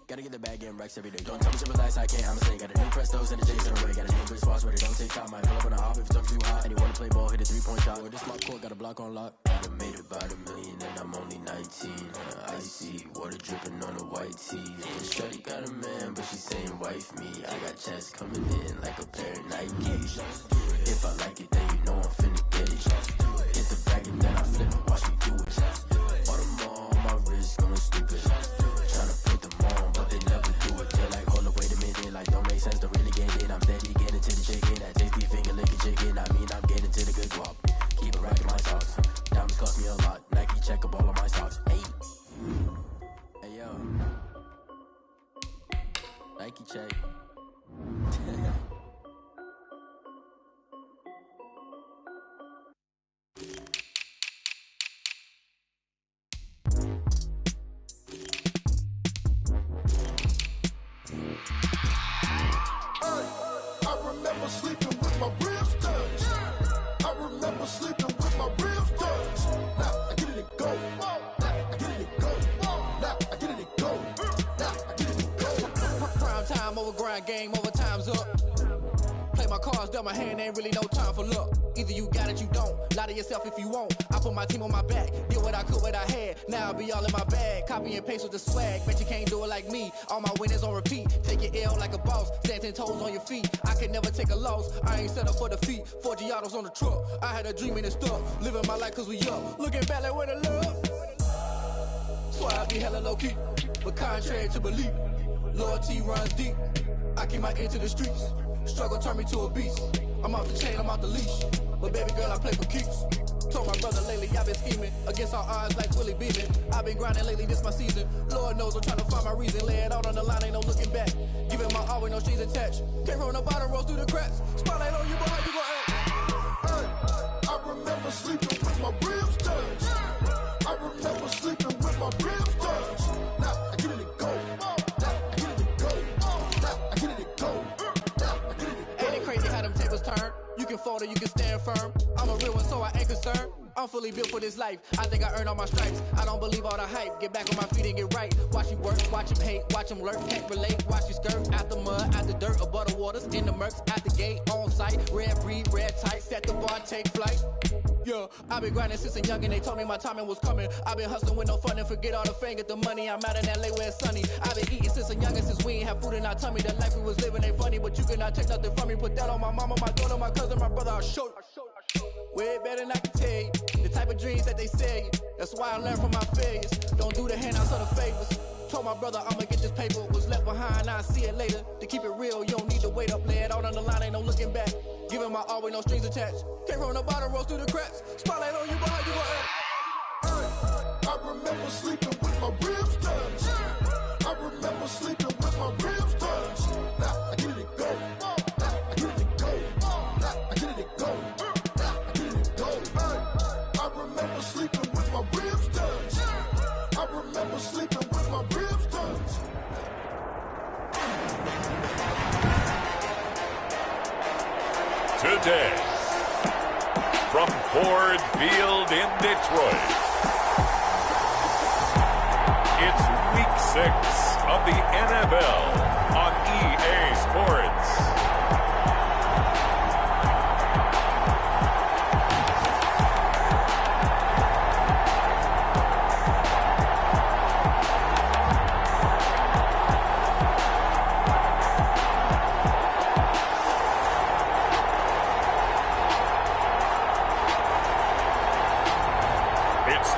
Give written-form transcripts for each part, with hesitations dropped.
Gotta get the bag, getting racks every day. Don't tell me to relax, I can't, I'ma say. Got a new Prestos and a Jason away. Got a new Chris Foss, but it don't take time. Might pull up on a hop if it's too hot. And you wanna play ball, hit a 3-point shot. With this smart court, got a block on lock. I done made about $1 million and I'm only 19. Icy, water dripping on a white tee. And shorty got a man, but she saying wife me. I got checks coming in like a pair of Nikes. If I like it, then you know I'm finna get it. Hit the bag and then I flip it, watch me do it. Bought them all, my wrist going stupid. Tryna put them on, but they never do it. They're like, hold up, wait a minute, like don't make sense to really get it. I'm steady getting to the chicken, that tasty finger licking chicken. I mean, I'm getting to the good guap. Keep it racking my socks. Diamonds cost me a lot. Nike check up all of my socks. Hey, hey yo, Nike check. I remember sleeping with my ribs touched. I remember sleeping with my ribs touched. Now I get it and go. Now I get it and go. Now I get it and go. Now I get it and go. Prime time over grind game, over time's up. Play my cards, dealt my hand, ain't really no time for luck. Either you got it, you don't. Lie to yourself if you won't. I put my team on my back, did what I could, what I had. Now I'll be all in my bag. Copy and paste with the swag. Bet you can't do it like me. All my winners on repeat. Take your L like a boss. Stand 10 toes on your feet. I can never take a loss. I ain't set up for defeat. 4 Giottos on the truck. I had a dream and it stuck. Living my life cause we up. Looking back like where the love. Swear I be hella low key. But contrary to belief, loyalty runs deep. I keep my ear to the streets. Struggle turned me to a beast. I'm off the chain, I'm off the leash. But baby girl, I play for keeps. Told my brother lately, I've been scheming against all odds like Willie Beeman. I've been grinding lately, this my season. Lord knows I'm trying to find my reason. Lay it out on the line, ain't no looking back. Giving my all with no strings attached. Came from the bottom, rose through the cracks. Spotlight on you, but how you gon' act? Hey, I remember sleeping with my ribs touched. I remember sleeping with my ribs touched. Now I get it and go. Now I get it and go. Now I get it and go. Now I get it and go. Ain't it crazy how them tables turn? You can fold or you can stand firm. I'm a real one, so I ain't concerned. I'm fully built for this life. I think I earned all my stripes. I don't believe all the hype. Get back on my feet and get right. Watch you work, watch him hate, watch him lurk. Can't relate, watch you skirt. Out the mud, out the dirt, above the waters. In the murks, at the gate, on site. Red breed, red tight. Set the bar, take flight. Yeah, I've been grinding since a young and they told me my timing was coming. I've been hustling with no fun and forget all the fame, get the money. I'm out in LA where it's sunny. I've been eating since a young and since we ain't have food in our tummy. The life we was living ain't funny, but you cannot take nothing from me. Put that on my mama, my daughter, my cousin, my brother, I'll show you. Way better than I can tell you. The type of dreams that they sell you. That's why I learned from my failures. Don't do the handouts or the favors. Told my brother I'ma get this paper. Was left behind, I'll see it later. To keep it real, you don't need to wait up. Lay it out on the line, ain't no looking back. Giving my all with no strings attached. Came from the bottom, rose through the cracks. Spotlight on you, but how you gon' act? Hey, I remember sleeping with my ribs touched. I remember sleeping with my ribs touched. Now I get it and go. Now I get it and go. Now I get it and go. Now I get it and go. Hey, I remember sleeping with my ribs touched. I remember sleeping with my ribs touched. Today, from Ford Field in Detroit, it's Week 6 of the NFL on EA Sports.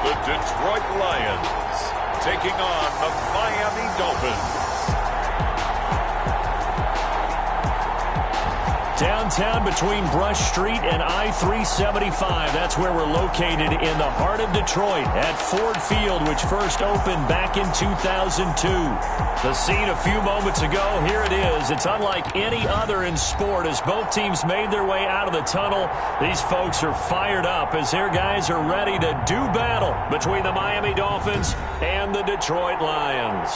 The Detroit Lions taking on the Miami Dolphins. Downtown between Brush Street and I-375. That's where we're located in the heart of Detroit at Ford Field, which first opened back in 2002. The scene a few moments ago, here it is. It's unlike any other in sport as both teams made their way out of the tunnel. These folks are fired up as their guys are ready to do battle between the Miami Dolphins and the Detroit Lions.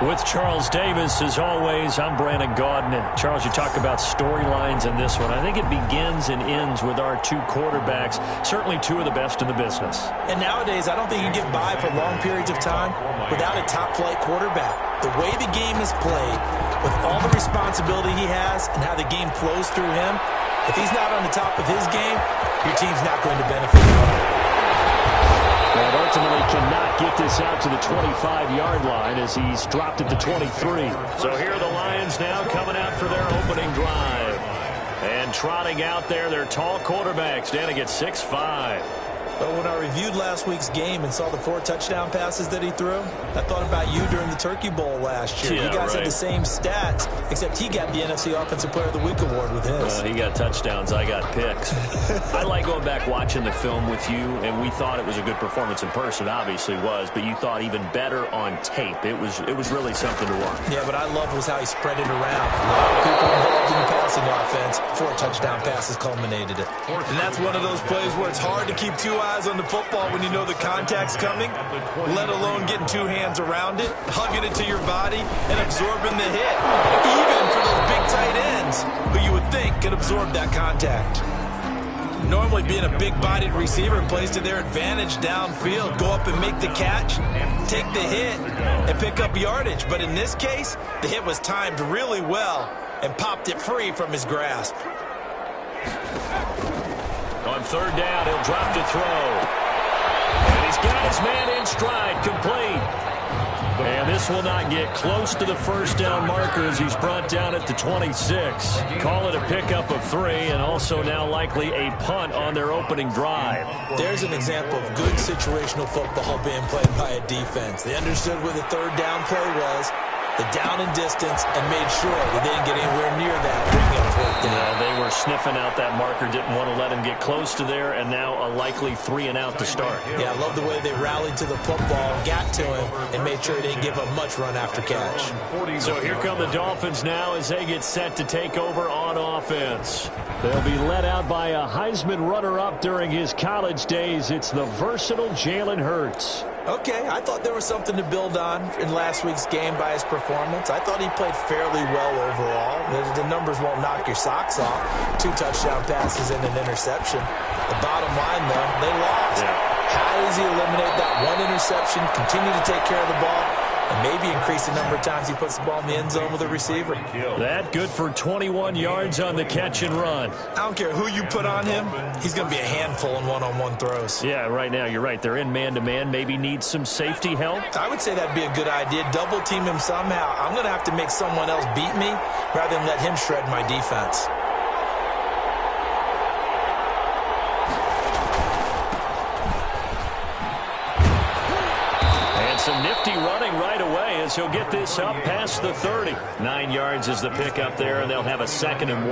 With Charles Davis, as always, I'm Brandon Gaudin. Charles, you talk about storylines in this one. I think it begins and ends with our two quarterbacks, certainly two of the best in the business. And nowadays, I don't think you can get by for long periods of time without a top-flight quarterback. The way the game is played, with all the responsibility he has and how the game flows through him, if he's not on the top of his game, your team's not going to benefit from it. And ultimately cannot get this out to the 25-yard line as he's dropped at the 23. So here are the Lions now coming out for their opening drive. And trotting out there, their tall quarterbacks standing at 6'5". But when I reviewed last week's game and saw the 4 touchdown passes that he threw, I thought about you during the Turkey Bowl last year. Yeah, you guys right. had the same stats, except he got the NFC Offensive Player of the Week award with his. He got touchdowns. I got picks. I like going back watching the film with you, and we thought it was a good performance in person. Obviously was, but you thought even better on tape. It was really something to watch. Yeah, but I loved was how he spread it around. A lot of people involved in the passing offense. 4 touchdown passes culminated it. And that's one of those plays where it's hard to keep 2 eyes on the football when you know the contact's coming, let alone getting 2 hands around it, hugging it to your body, and absorbing the hit. Even for those big tight ends who you would think could absorb that contact. Normally being a big-bodied receiver plays to their advantage downfield. Go up and make the catch, take the hit, and pick up yardage. But in this case, the hit was timed really well and popped it free from his grasp. On third down, he'll drop to throw. And he's got his man in stride, complete. And this will not get close to the first down marker as he's brought down at the 26. Call it a pickup of 3 and also now likely a punt on their opening drive. There's an example of good situational football being played by a defense. They understood where the third down play was, the down and distance, and made sure they didn't get anywhere near that. Bring up fourth down. Yeah, they were sniffing out that marker, didn't want to let him get close to there, and now a likely 3 and out to start. Yeah, I love the way they rallied to the football, got to him, and made sure he didn't give up much run after catch. So here come the Dolphins now as they get set to take over on offense. They'll be led out by a Heisman runner-up during his college days. It's the versatile Jalen Hurts. Okay, I thought there was something to build on in last week's game by his performance. I thought he played fairly well overall. The numbers won't knock your socks off. 2 touchdown passes and an interception. The bottom line, though, they lost. Yeah. How does he eliminate that 1 interception, continue to take care of the ball, and maybe increase the number of times he puts the ball in the end zone with a receiver? That good for 21 yards on the catch and run. I don't care who you put on him, he's going to be a handful in one-on-one throws. Yeah, right now you're right. They're in man-to-man. Maybe need some safety help. I would say that'd be a good idea. Double team him somehow. I'm going to have to make someone else beat me rather than let him shred my defense. Some nifty running right away as he'll get this up past the 30. 9 yards is the pickup there, and they'll have a 2nd and 1.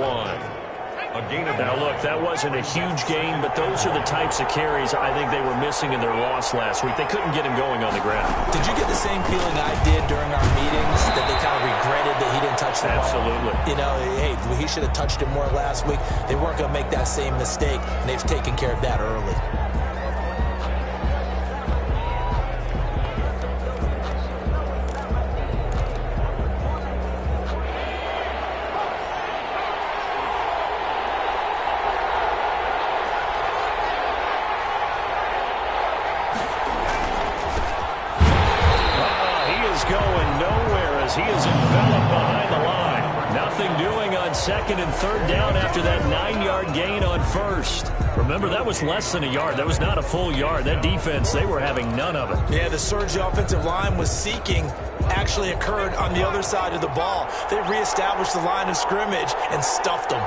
Now, look, that wasn't a huge gain, but those are the types of carries I think they were missing in their loss last week. They couldn't get him going on the ground. Did you get the same feeling I did during our meetings, that they kind of regretted that he didn't touch the ball? Absolutely. You know, hey, he should have touched it more last week. They weren't going to make that same mistake, and they've taken care of that early. He is enveloped behind the line. Nothing doing on 2nd and 3rd down after that 9-yard gain on 1st. Remember, that was less than a yard. That was not a full yard. That defense, they were having none of it. Yeah, the surge the offensive line was seeking actually occurred on the other side of the ball. They reestablished the line of scrimmage and stuffed them.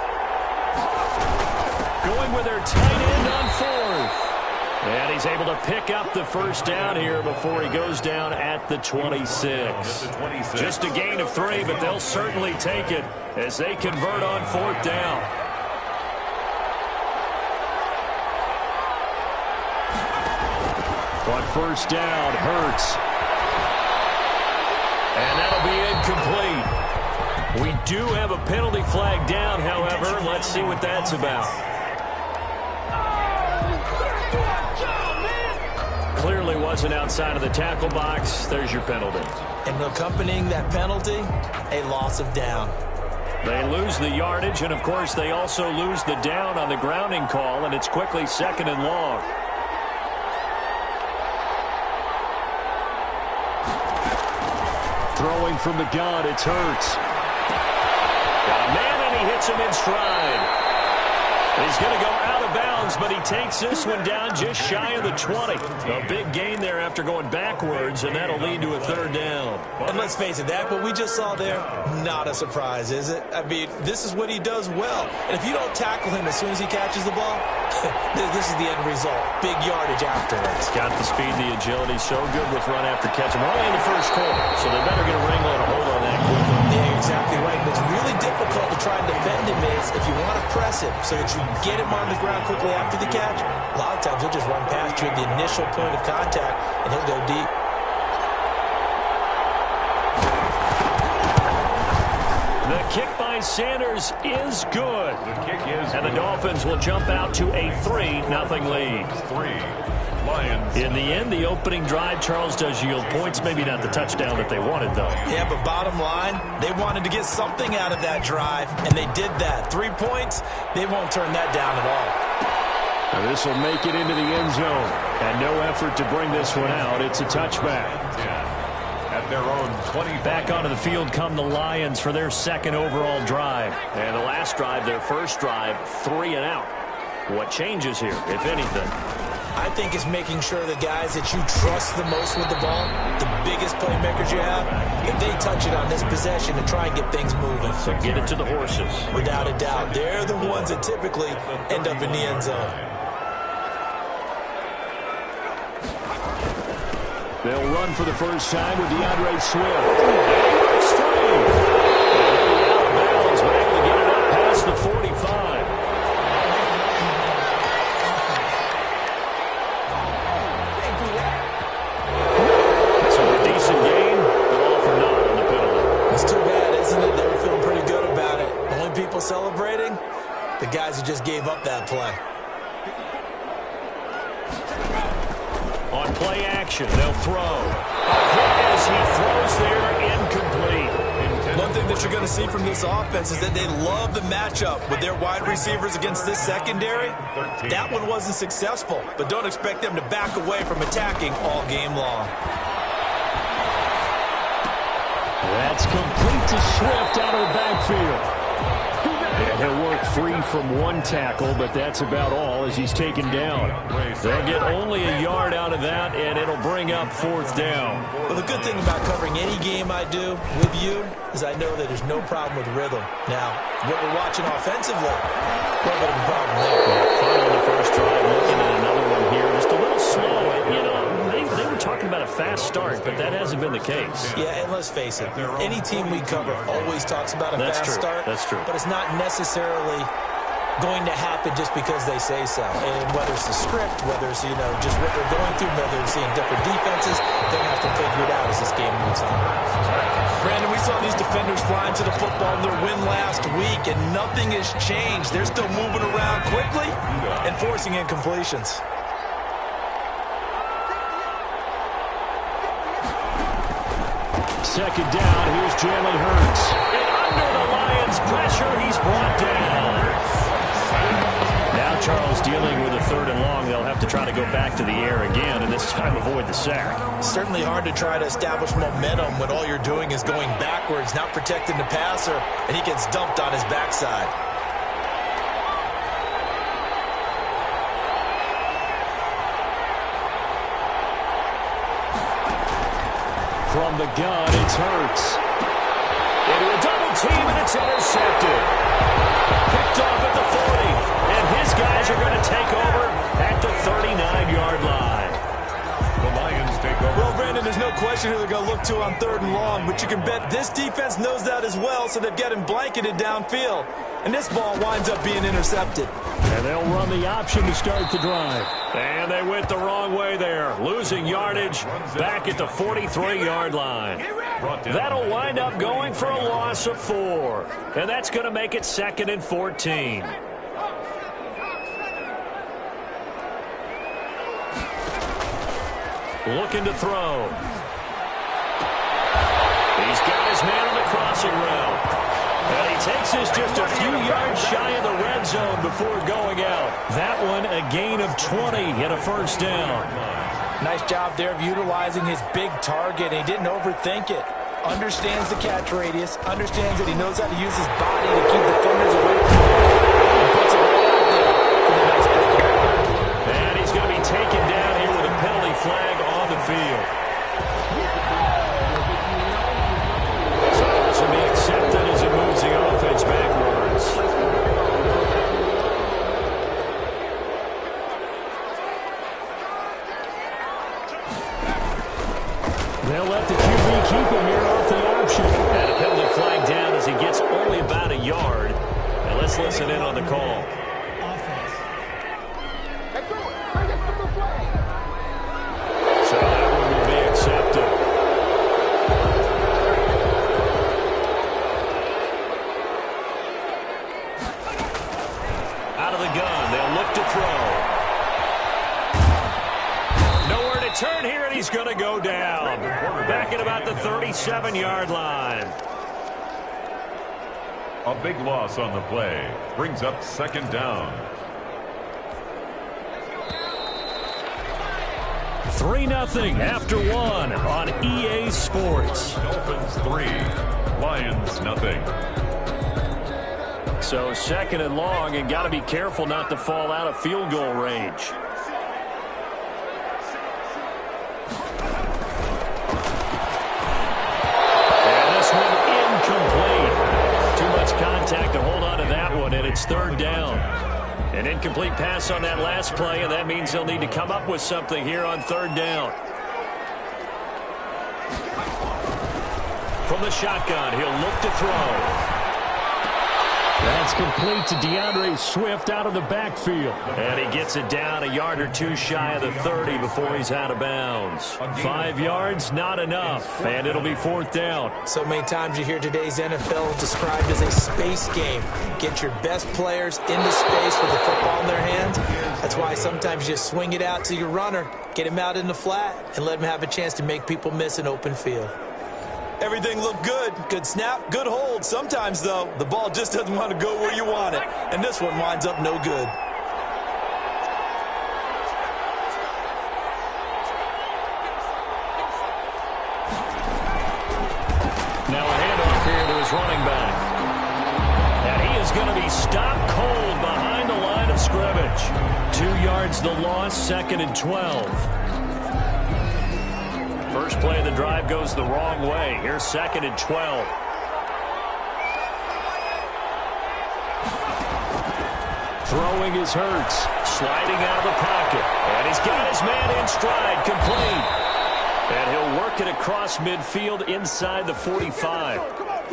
Going with their tight end on 4th. And he's able to pick up the first down here before he goes down at the 26. Just a gain of 3, but they'll certainly take it as they convert on 4th down. On 1st down, Hurts. And that'll be incomplete. We do have a penalty flag down, however. Let's see what that's about. Clearly wasn't outside of the tackle box. There's your penalty. And accompanying that penalty, a loss of down. They lose the yardage, and, of course, they also lose the down on the grounding call, and it's quickly 2nd and long. Throwing from the gun, it's Hurts. Got a man, and he hits him in stride. He's going to go out of bounds, but he takes this one down just shy of the 20. A big gain there after going backwards, and that'll lead to a 3rd down. And let's face it, that what we just saw there, not a surprise, is it? I mean, this is what he does well. And if you don't tackle him as soon as he catches the ball, this is the end result. Big yardage afterwards. Got the speed, the agility, so good with run after catch. We're only in the first quarter, so they better get a wrangle and a hold on that quickly. Yeah, exactly right. What's really difficult to try and defend him is if you want to press him so that you get him on the ground quickly after the catch, a lot of times he'll just run past you at the initial point of contact, and he'll go deep. The kick by Sanders is good. The kick is and the Dolphins will jump out to a 3-0 lead. 3 Lions. In the end, the opening drive, Charles, does yield points. Maybe not the touchdown that they wanted, though. Yeah, but bottom line, they wanted to get something out of that drive, and they did that. 3 points, they won't turn that down at all. Now this will make it into the end zone, and no effort to bring this one out. It's a touchback. At their own 20. Back onto the field come the Lions for their 2nd overall drive. And the last drive, their first drive, 3 and out. What changes here, if anything? I think it's making sure the guys that you trust the most with the ball, the biggest playmakers you have, if they touch it on this possession and try and get things moving. So get it to the horses. Without a doubt. They're the ones that typically end up in the end zone. They'll run for the first time with DeAndre Swift. It's free. Out of bounds, but able to get it up past the 45. So a decent game, but all for naught on the penalty. It's too bad, isn't it? They were feeling pretty good about it. Only people celebrating, the guys who just gave up that play. On play action, they'll throw. A hit as he throws there, incomplete. One thing that you're going to see from this offense is that they love the matchup with their wide receivers against this secondary. That one wasn't successful, but don't expect them to back away from attacking all game long. That's complete to Swift out of the backfield. He'll work free from one tackle, but that's about all as he's taken down. They'll get only a yard out of that, and it'll bring up 4th down. Well, the good thing about covering any game I do with you is I know that there's no problem with rhythm. Now, what we're watching offensively, a little bit of a problem there. Fun on the first drive, looking at another one here. Just a little slow. You know, they were talking about a fast start, but that hasn't been the case. Yeah, and let's face it, any team we cover always talks about a fast start. That's true. But it's not necessarily going to happen just because they say so. And whether it's the script, whether it's, just what they're going through, whether they're seeing different defenses, they're going to have to figure it out as this game moves on. Brandon, we saw these defenders flying to the football in their win last week, and nothing has changed. They're still moving around quickly and forcing incompletions. Second down, here's Jalen Hurts. And under the Lions' pressure, he's brought down. Now Charles dealing with a 3rd and long. They'll have to try to go back to the air again, and this time avoid the sack. Certainly hard to try to establish momentum when all you're doing is going backwards, not protecting the passer, and he gets dumped on his backside. From the gun, it's Hurts. Into a double team, and it's intercepted. Picked off at the 40, and his guys are going to take over at the 39-yard line. The Lions take over. Well, Brandon, there's no question who they're going to look to on 3rd and long, but you can bet this defense knows that as well, so they've got him blanketed downfield. And this ball winds up being intercepted. And they'll run the option to start the drive. And they went the wrong way there. Losing yardage back at the 43-yard line. That'll wind up going for a loss of 4. And that's going to make it 2nd and 14. looking to throw. He's got his man on the crossing route. And he takes this just a few yards shy of the red zone before going out. That one a gain of 20 and a first down. Nice job there of utilizing his big target. He didn't overthink it. Understands the catch radius. Understands that he knows how to use his body to keep defenders away from him. And puts it right out there for the nice pick. And he's going to be taken down here with a penalty flag on the field. So this will be accepted as it moves the offense backwards. They'll let the QB keep him here off the option. And a penalty flag down as he gets only about a yard. And let's listen in on the call. So that one will be accepted. Out of the gun, they'll look to throw. Turn here, and he's going to go down. Back at about the 37-yard line. A big loss on the play. Brings up second down. 3-0 after one on EA Sports. Dolphins 3, Lions 0. So second and long, and got to be careful not to fall out of field goal range. Contact to hold on to that one, and it's third down. An incomplete pass on that last play, and that means they'll need to come up with something here on third down. From the shotgun, he'll look to throw. That's complete to DeAndre Swift out of the backfield. And he gets it down a yard or two shy of the 30 before he's out of bounds. 5 yards, not enough, and it'll be fourth down. So many times you hear today's NFL described as a space game. Get your best players into space with the football in their hands. That's why sometimes you just swing it out to your runner, get him out in the flat, and let him have a chance to make people miss an open field. Everything looked good. Good snap, good hold. Sometimes, though, the ball just doesn't want to go where you want it. And this one winds up no good. Now a handoff here to his running back. And he is going to be stopped cold behind the line of scrimmage. 2 yards the loss, second and 12. First play of the drive goes the wrong way. Here's second and 12. Throwing is Hurts. Sliding out of the pocket. And he's got his man in stride. Complete. And he'll work it across midfield inside the 45.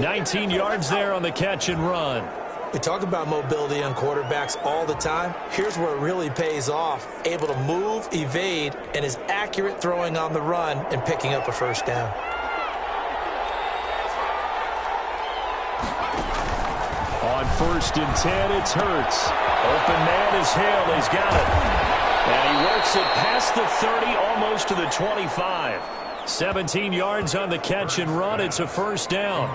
19 yards there on the catch and run. We talk about mobility on quarterbacks all the time. Here's where it really pays off. Able to move, evade, and is accurate throwing on the run and picking up a first down. On first and 10, it's Hurts. Open man is Hill. He's got it. And he works it past the 30, almost to the 25. 17 yards on the catch and run. It's a first down.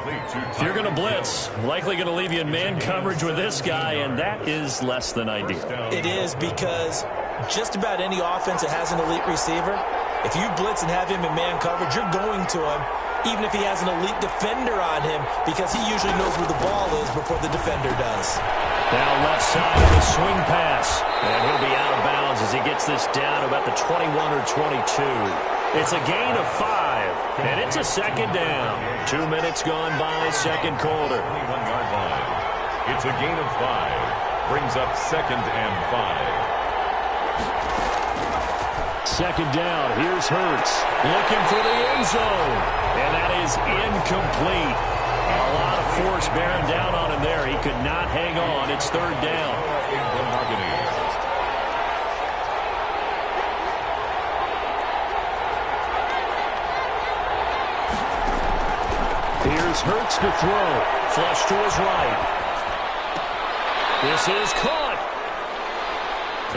If you're going to blitz, likely going to leave you in man coverage with this guy, and that is less than ideal. It is, because just about any offense that has an elite receiver, if you blitz and have him in man coverage, you're going to him, even if he has an elite defender on him, because he usually knows where the ball is before the defender does. Now left side of the swing pass, and he'll be out of bounds as he gets this down about the 21 or 22. It's a gain of 5, and it's a second down. 2 minutes gone by, second quarter. 21-yard line. It's a gain of 5. Brings up second and 5. Second down, here's Hurts. Looking for the end zone. And that is incomplete. A lot of force bearing down on him there. He could not hang on. It's third down. Here's Hurts to throw. Flush to his right. This is caught.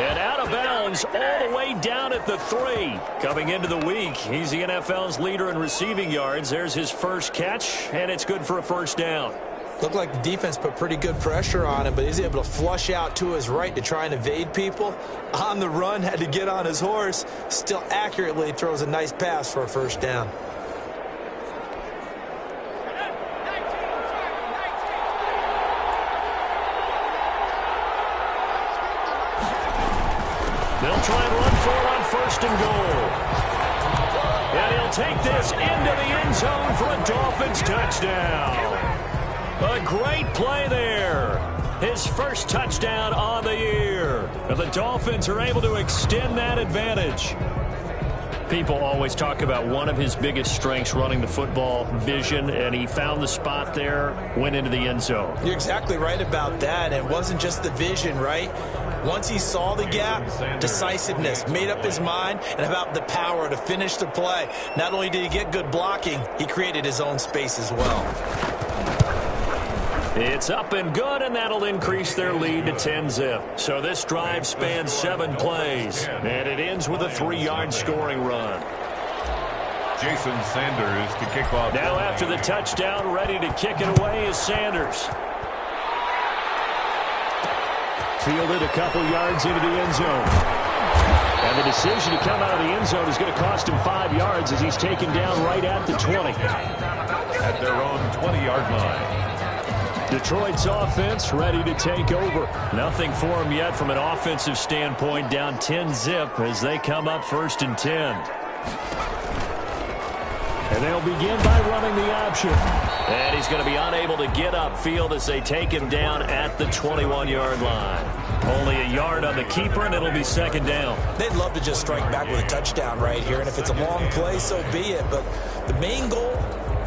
And out of bounds all the way down at the 3. Coming into the week, he's the NFL's leader in receiving yards. There's his first catch, and it's good for a first down. Looked like the defense put pretty good pressure on him, but he's able to flush out to his right to try and evade people. On the run, had to get on his horse. Still accurately throws a nice pass for a first down. They'll try and run for it on first and goal. And he'll take this into the end zone for a Dolphins touchdown. A great play there. His first touchdown on the year. And the Dolphins are able to extend that advantage. People always talk about one of his biggest strengths running the football, vision, and he found the spot there, went into the end zone. You're exactly right about that. It wasn't just the vision, right? Once he saw the gap, decisiveness, made up his mind, and about the power to finish the play. Not only did he get good blocking, he created his own space as well. It's up and good, and that'll increase their lead to 10-zip. So this drive spans 7 plays, and it ends with a 3-yard scoring run. Jason Sanders to kick off. Now after the touchdown, ready to kick it away is Sanders. Fielded a couple yards into the end zone. And the decision to come out of the end zone is going to cost him 5 yards as he's taken down right at the 20. At their own 20-yard line. Detroit's offense ready to take over. Nothing for them yet from an offensive standpoint, down 10-zip as they come up 1st and 10. And they'll begin by running the option. And he's going to be unable to get upfield as they take him down at the 21-yard line. Only a yard on the keeper, and it'll be 2nd down. They'd love to just strike back with a touchdown right here, and if it's a long play, so be it. But the main goal,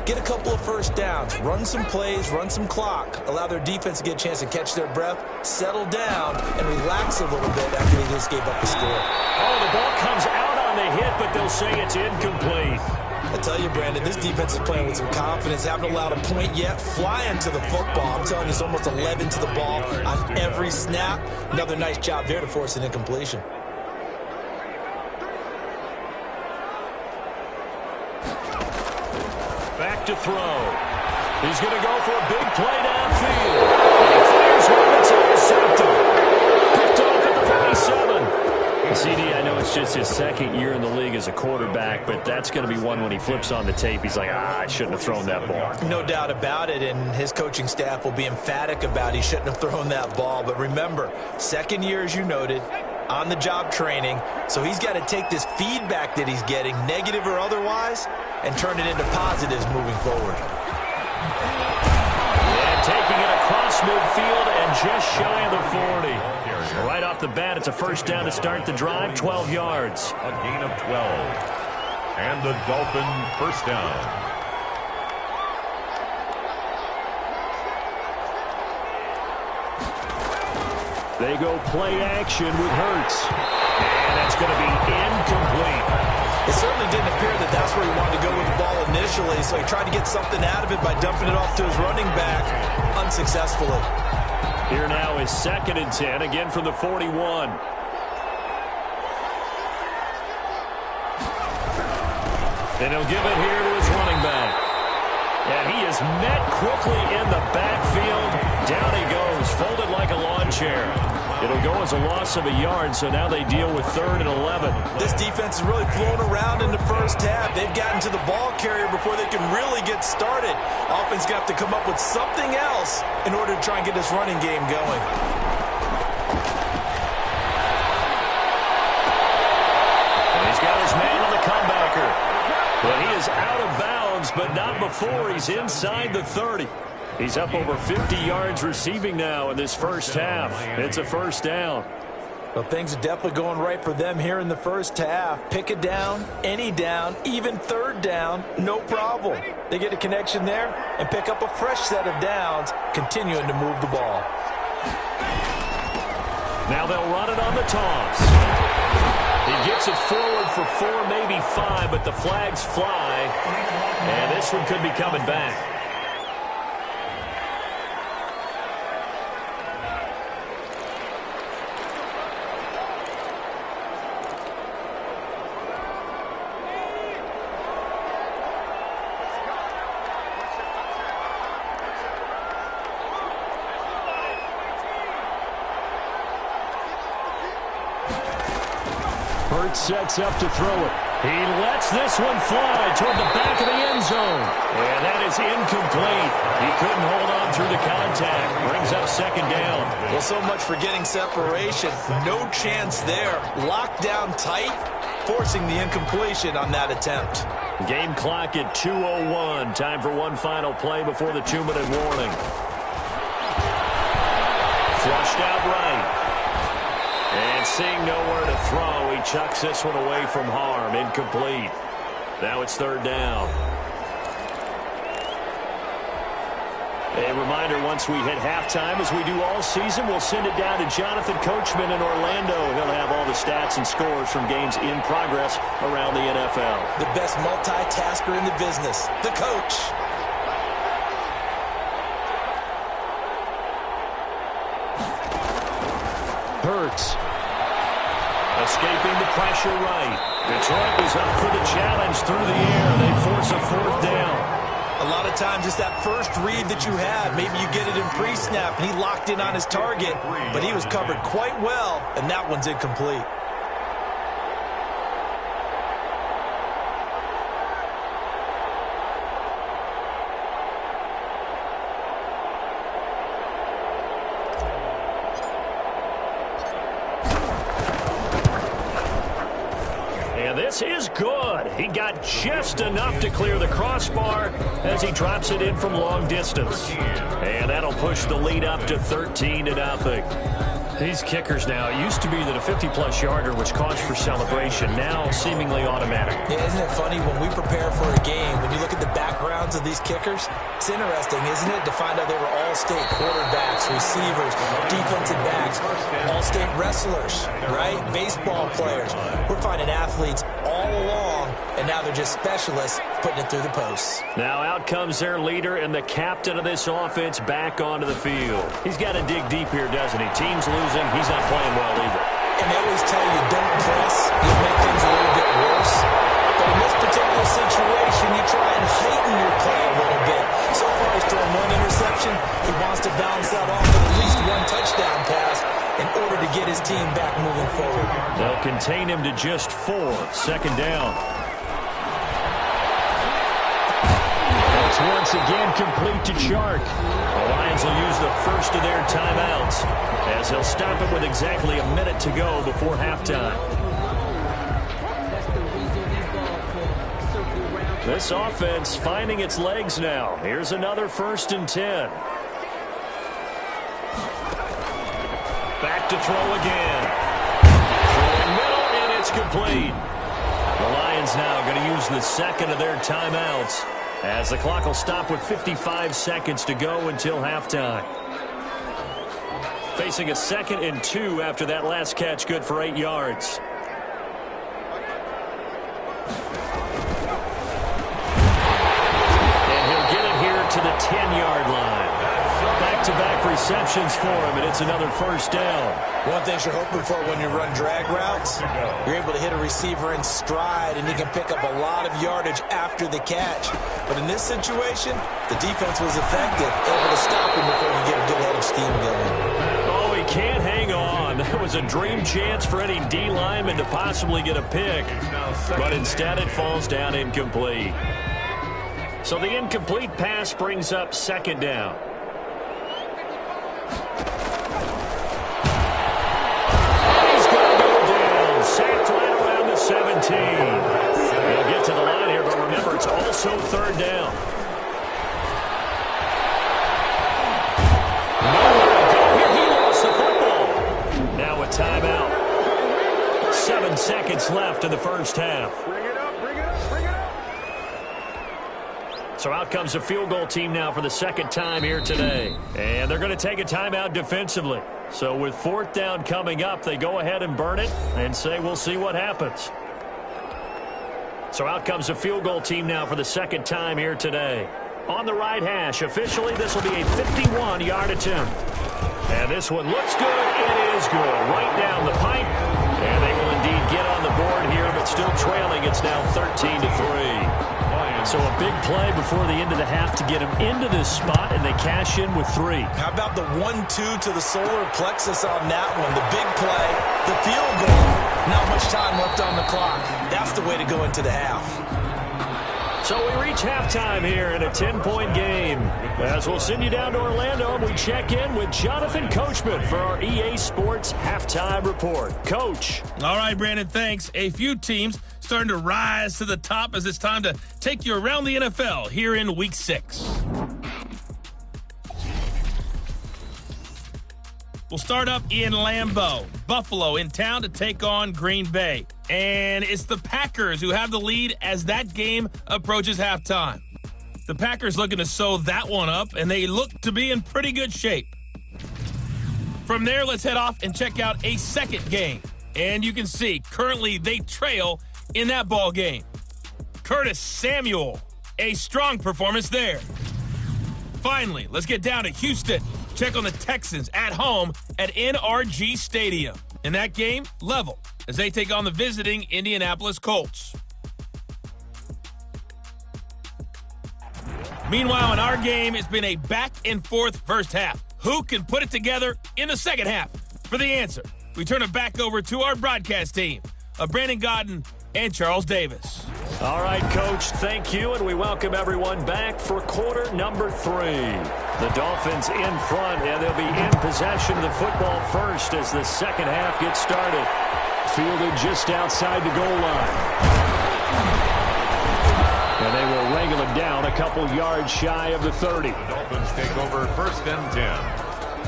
get a couple of first downs, run some plays, run some clock, allow their defense to get a chance to catch their breath, settle down, and relax a little bit after they just gave up the score. Oh, the ball comes out on the hit, but they'll say it's incomplete. I tell you, Brandon, this defense is playing with some confidence. Haven't allowed a point yet. Flying to the football. I'm telling you, it's almost 11 to the ball on every snap. Another nice job there to force an incompletion. Back to throw. He's going to go for a big play downfield. He fires one that's intercepted. Picked off at the 47. CD, I know it's just his 2nd year in the league as a quarterback, but that's going to be one when he flips on the tape. He's like, I shouldn't have thrown that ball. No doubt about it, and his coaching staff will be emphatic about he shouldn't have thrown that ball. But remember, 2nd year, as you noted, on-the-job training, so he's got to take this feedback that he's getting, negative or otherwise, and turn it into positives moving forward. And taking it across midfield and just shy of the 40. Right off the bat, it's a first down to start the drive, 12 yards. A gain of 12. And the Dolphin first down. They go play action with Hurts. And that's going to be incomplete. It certainly didn't appear that that's where he wanted to go with the ball initially, so he tried to get something out of it by dumping it off to his running back unsuccessfully. Here now is 2nd and 10, again from the 41. And he'll give it here to his running back. And he is met quickly in the backfield. Down he goes, folded like a lawn chair. It'll go as a loss of a yard, so now they deal with 3rd and 11. This defense is really flown around in the first half. They've gotten to the ball carrier before they can really get started. Offense got to come up with something else in order to try and get this running game going. And he's got his man on the comebacker. But he is out of bounds, but not before he's inside the 30. He's up over 50 yards receiving now in this first half. It's a first down. Well, things are definitely going right for them here in the first half. Pick a down, any down, even 3rd down, no problem. They get a connection there and pick up a fresh set of downs, continuing to move the ball. Now they'll run it on the toss. He gets it forward for 4, maybe 5, but the flags fly. And this one could be coming back. Hurts sets up to throw it. He lets this one fly toward the back of the end zone. And that is incomplete. He couldn't hold on through the contact. Brings up second down. Well, so much for getting separation. No chance there. Locked down tight, forcing the incompletion on that attempt. Game clock at 2:01. Time for one final play before the 2-minute warning. Flushed out right. And seeing nowhere to throw, he chucks this one away from harm. Incomplete. Now it's third down. A reminder, once we hit halftime, as we do all season, we'll send it down to Jonathan Coachman in Orlando. He'll have all the stats and scores from games in progress around the NFL. The best multitasker in the business, the coach. Hurts. Escaping the pressure right. Detroit was up for the challenge through the air. They force a fourth down. A lot of times it's that first read that you have. Maybe you get it in pre-snap, and he locked in on his target, but he was covered quite well, and that one's incomplete. This is good. He got just enough to clear the crossbar as he drops it in from long distance. And that'll push the lead up to 13-0. These kickers now, it used to be that a 50-plus yarder was cause for celebration. Now seemingly automatic. Yeah, isn't it funny when we prepare for a game, when you look at the backgrounds of these kickers, it's interesting, isn't it, to find out they were all-state quarterbacks, receivers, defensive backs, all-state wrestlers, right? Baseball players. We're finding athletes all along, and now they're just specialists putting it through the posts. Now out comes their leader and the captain of this offense back onto the field. He's got to dig deep here, doesn't he? Team's losing. He's not playing well either. And they always tell you don't press. You'll make things a little bit worse. But in this particular situation, you try and heighten your play a little bit. So far, he's thrown one interception. He wants to bounce that off with at least one touchdown pass in order to get his team back moving forward. They'll contain him to just 4. Second down. That's once again complete to Chark. The Lions will use the first of their timeouts as he'll stop it with exactly a minute to go before halftime. This offense finding its legs now. Here's another 1st and 10. Back to throw again. Throwing middle, and it's complete. The Lions now going to use the second of their timeouts as the clock will stop with 55 seconds to go until halftime. Facing a 2nd and 2 after that last catch, good for 8 yards. And he'll get it here to the 10-yard line. Back-to-back receptions for him, and it's another first down. One thing you're hoping for when you run drag routes, you're able to hit a receiver in stride, and he can pick up a lot of yardage after the catch. But in this situation, the defense was effective, able to stop him before you get a good head of steam going. Oh, he can't hang on. That was a dream chance for any D lineman to possibly get a pick, but instead it falls down incomplete. So the incomplete pass brings up second down. Sacked right around the 17. He'll get to the line here, but remember, it's also third down. Nowhere to go here. He lost the football. Now a timeout. 7 seconds left in the first half. Bring it up, bring it up, bring it up. So out comes the field goal team now for the second time here today. And they're going to take a timeout defensively. So with 4th down coming up, they go ahead and burn it and say we'll see what happens. So out comes the field goal team now for the second time here today. On the right hash, officially this will be a 51-yard attempt. And this one looks good. It is good. Right down the pipe. And they will indeed get on the board here, but still trailing. It's now 13-3. So a big play before the end of the half to get him into this spot, and they cash in with 3. How about the 1-2 to the solar plexus on that one? The big play, the field goal. Not much time left on the clock. That's the way to go into the half. So we reach halftime here in a 10-point game. As we'll send you down to Orlando, and we check in with Jonathan Coachman for our EA Sports Halftime Report. Coach. All right, Brandon, thanks. A few teams starting to rise to the top as it's time to take you around the NFL here in Week 6. We'll start up in Lambeau. Buffalo in town to take on Green Bay. And it's the Packers who have the lead as that game approaches halftime. The Packers looking to sew that one up, and they look to be in pretty good shape. From there, let's head off and check out a second game. And you can see, currently they trail in that ball game. Curtis Samuel, a strong performance there. Finally, let's get down to Houston. Check on the Texans at home at NRG Stadium. In that game, level as they take on the visiting Indianapolis Colts. Meanwhile, in our game, it's been a back-and-forth first half. Who can put it together in the second half? For the answer, we turn it back over to our broadcast team of Brandon Godden and Charles Davis. All right, Coach, thank you, and we welcome everyone back for quarter number 3. The Dolphins in front, and they'll be in possession of the football first as the second half gets started. Fielded just outside the goal line. And they will wrangle it down a couple yards shy of the 30. The Dolphins take over 1st and 10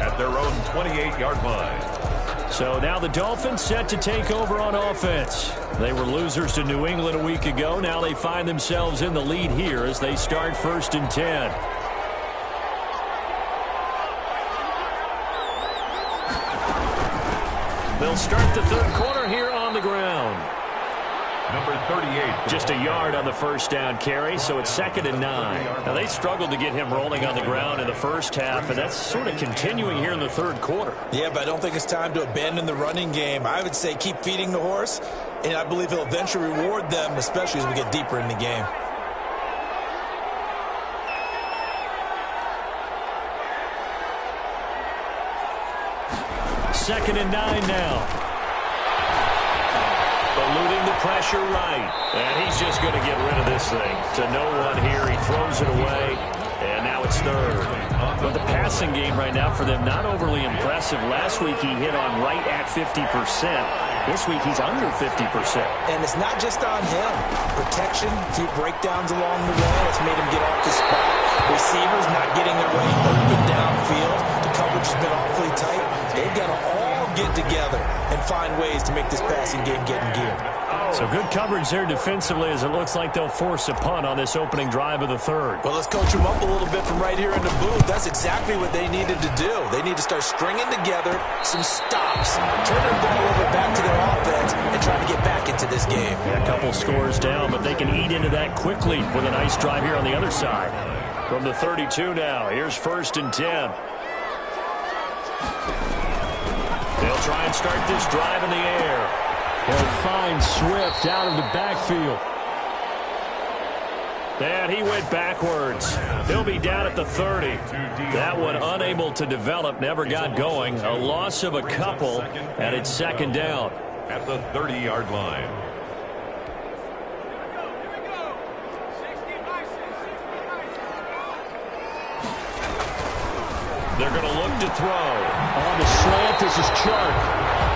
at their own 28-yard line. So now the Dolphins set to take over on offense. They were losers to New England a week ago. Now they find themselves in the lead here as they start 1st and 10. They'll start the third quarter here on the ground. Number 38. Just a yard on the first down carry, so it's 2nd and 9. Now, they struggled to get him rolling on the ground in the first half, and that's sort of continuing here in the third quarter. Yeah, but I don't think it's time to abandon the running game. I would say keep feeding the horse, and I believe he'll eventually reward them, especially as we get deeper in the game. Second and 9 now. Eluding the pressure right. And he's just going to get rid of this thing. To no one here. He throws it away. And now it's third. But the passing game right now for them, not overly impressive. Last week he hit on right at 50%. This week he's under 50%. And it's not just on him. Protection, few breakdowns along the way. That's made him get off the spot. Receivers not getting their way open downfield. The coverage has been awfully tight. They've got to all get together and find ways to make this passing game get in gear. So good coverage there defensively as it looks like they'll force a punt on this opening drive of the third. Well, let's coach them up a little bit from right here in the booth. That's exactly what they needed to do. They need to start stringing together some stops, turn the ball over back to their offense, and try to get back into this game. Yeah, a couple scores down, but they can eat into that quickly with a nice drive here on the other side. From the 32 now, here's 1st and 10. They'll try and start this drive in the air. They'll find Swift out of the backfield. And he went backwards. He'll be down at the 30. That one unable to develop, never got going. A loss of a couple, and it's 2nd down. At the 30-yard line. They're going to look to throw. On the slant, this is Chark.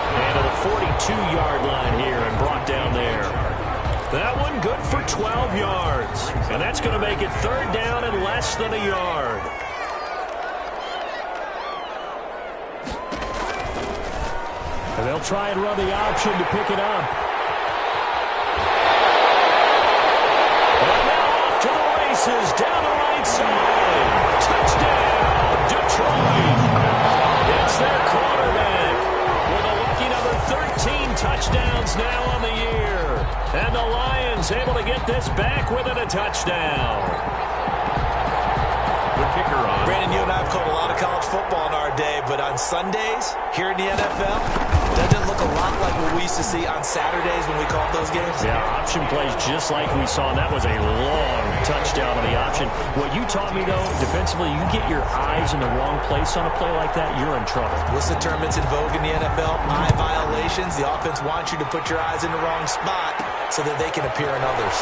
And to the 42-yard line here and brought down there. That one good for 12 yards. And that's going to make it 3rd down and less than a yard. And they'll try and run the option to pick it up. And now off to the races down the right side. Touchdown, Detroit. It's their quarterback with a lucky number 13 touchdowns now on the year. And the Lions able to get this back within a touchdown. The kick kicker on. Brandon, you and I have called a lot of college football in our day, but on Sundays here in the NFL, doesn't it look a lot like what we used to see on Saturdays when we called those games? Yeah, option plays just like we saw, and that was a long touchdown on the option. What you taught me, though, defensively, you get your eyes in the wrong place on a play like that, you're in trouble. What's the term that's in vogue in the NFL? Eye violations. The offense wants you to put your eyes in the wrong spot so that they can appear in others.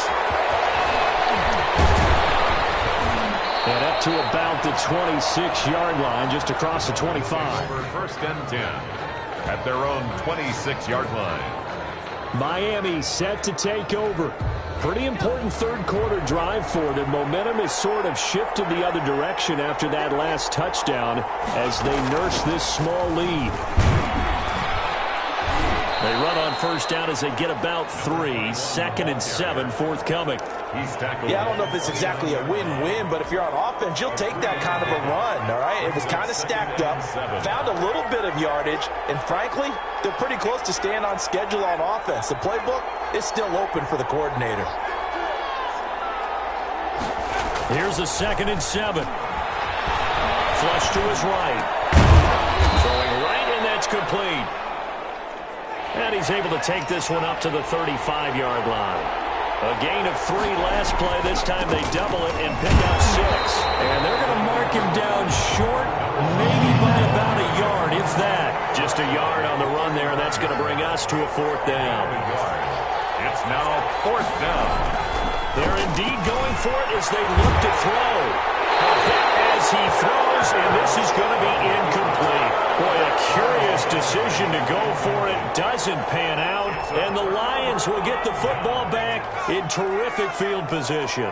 And up to about the 26-yard line, just across the 25. For first and 10 at their own 26-yard line. Miami set to take over. Pretty important third-quarter drive for them. Momentum has sort of shifted the other direction after that last touchdown as they nurse this small lead. They run on first down as they get about 3. 2nd and 7 forthcoming. He's tackled. Yeah, I don't know if it's exactly a win-win, but if you're on offense, you'll take that kind of a run, all right? It was kind of stacked up, found a little bit of yardage, and frankly, they're pretty close to staying on schedule on offense. The playbook is still open for the coordinator. Here's a 2nd and 7. Flush to his right. Throwing right, and that's complete. And he's able to take this one up to the 35-yard line. A gain of 3 last play. This time they double it and pick up 6. And they're going to mark him down short, maybe by about a yard, if that. Just a yard on the run there, and that's going to bring us to a 4th down. It's now 4th down. They're indeed going for it as they look to throw. A hit as he throws, and this is going to be incomplete. Boy, a curious decision to go for it. Doesn't pan out, and the Lions will get the football back in terrific field position.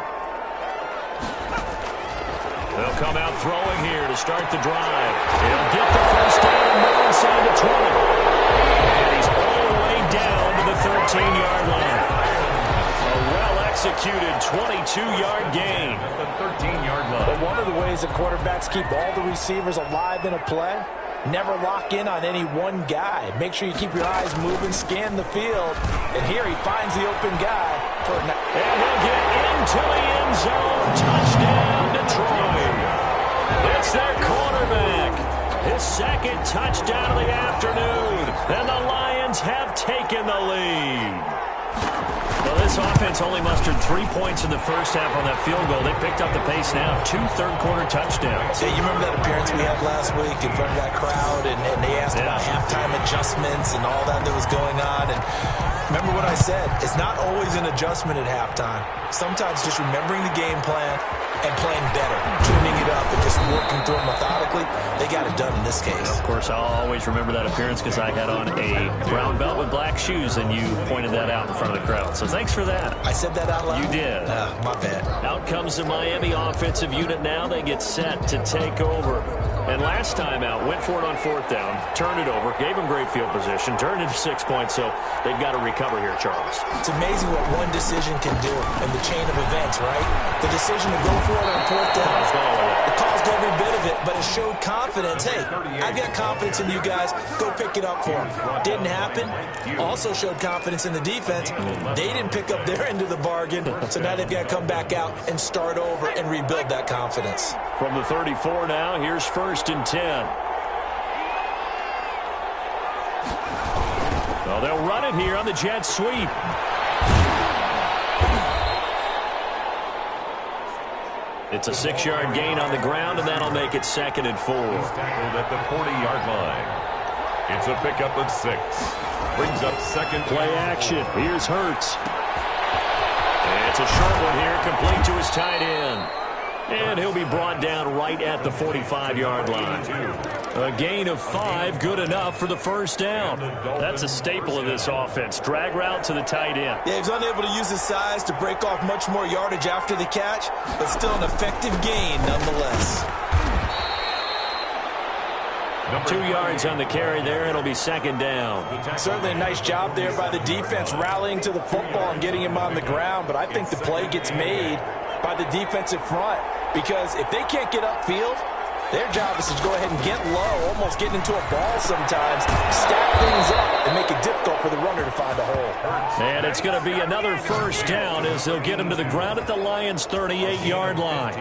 They'll come out throwing here to start the drive. He'll get the first down more inside the 20. And he's all the way down to the 13-yard line. A well-executed 22-yard gain. The 13-yard line. But one of the ways that quarterbacks keep all the receivers alive in a play, never lock in on any one guy. Make sure you keep your eyes moving, scan the field. And here he finds the open guy. And he'll get into the end zone. Touchdown, Detroit. It's their quarterback. His 2nd touchdown of the afternoon. And the Lions have taken the lead. Well, this offense only mustered 3 points in the first half on that field goal. They picked up the pace now. 2 third-quarter touchdowns. Yeah, you remember that appearance we had last week in front of that crowd, and they asked about halftime adjustments and all that was going on. And remember what I said, it's not always an adjustment at halftime. Sometimes just remembering the game plan and playing better, tuning it up and just working through it methodically. They got it done in this case. Of course, I'll always remember that appearance because I had on a brown belt with black shoes, and you pointed that out in front of the crowd. So thanks for that. I said that out loud? You did. My bad. Out comes the Miami offensive unit now. They get set to take over. And last time out, went for it on 4th down, turned it over, gave them great field position, turned into 6 points, so they've got to recover here, Charles. It's amazing what one decision can do in the chain of events, right? The decision to go for it on 4th down, it caused every bit of it, but it showed confidence. Hey, I've got confidence in you guys. Go pick it up for them. Didn't happen. Also showed confidence in the defense. They didn't pick up their end of the bargain, so now they've got to come back out and start over and rebuild that confidence. From the 34 now, here's 1st and 10. Well, they'll run it here on the jet sweep. It's a 6-yard gain on the ground, and that'll make it 2nd and 4. He's tackled at the 40-yard line. It's a pickup of 6. Brings up 2nd. Play action. Here's Hurts. It's a short one here, complete to his tight end. And he'll be brought down right at the 45-yard line. A gain of 5, good enough for the first down. That's a staple of this offense. Drag route to the tight end. Yeah, he's unable to use his size to break off much more yardage after the catch, but still an effective gain nonetheless. 2 yards on the carry there. It'll be 2nd down. Certainly a nice job there by the defense rallying to the football and getting him on the ground, but I think the play gets made by the defensive front, because if they can't get upfield, their job is to go ahead and get low, almost get into a ball sometimes, stack things up, and make it difficult for the runner to find a hole. And it's going to be another first down as they'll get him to the ground at the Lions' 38-yard line.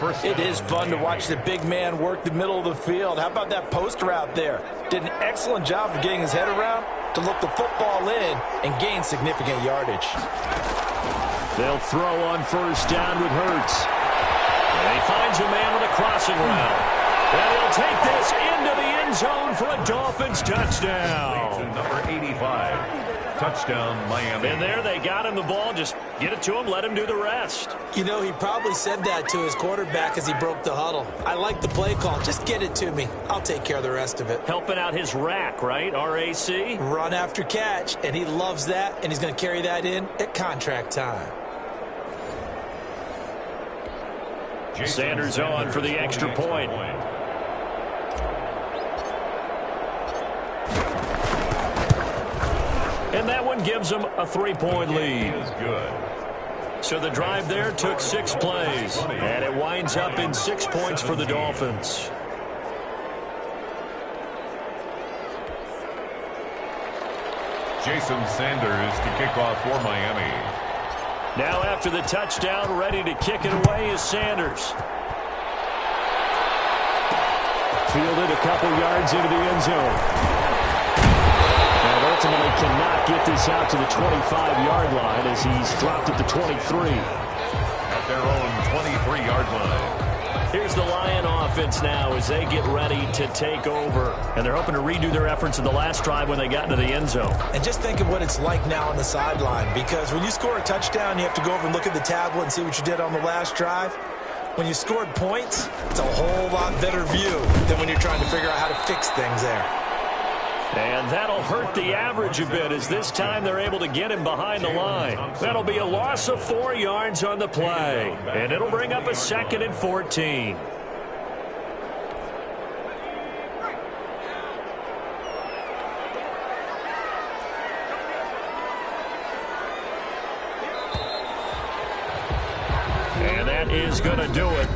first. It is fun to watch the big man work the middle of the field. How about that post route there? Did an excellent job of getting his head around to look the football in and gain significant yardage. They'll throw on first down with Hurts. And he finds a man on the crossing route. And he'll take this into the end zone for a Dolphins touchdown. To number 85. Touchdown, Miami. And there they got him the ball. Just get it to him, let him do the rest. You know, he probably said that to his quarterback as he broke the huddle. I like the play call. Just get it to me. I'll take care of the rest of it. Helping out his rack, right? RAC? Run after catch, and he loves that, and he's going to carry that in at contract time. Sanders on for the extra point. And that one gives them a 3-point lead. Is good. So the drive there took 6 plays. And it winds up in 6 points for the Dolphins. Jason Sanders to kick off for Miami. Now after the touchdown, ready to kick it away is Sanders. Fielded a couple yards into the end zone. And ultimately cannot get this out to the 25-yard line as he's dropped at the 23. At their own 23-yard line. Here's the Lion offense now as they get ready to take over. And they're hoping to redo their efforts in the last drive when they got into the end zone. And just think of what it's like now on the sideline, because when you score a touchdown, you have to go over and look at the tablet and see what you did on the last drive. When you scored points, it's a whole lot better view than when you're trying to figure out how to fix things there. And that'll hurt the average a bit as this time they're able to get him behind the line. That'll be a loss of 4 yards on the play. And it'll bring up a 2nd and 14. And that is going to do it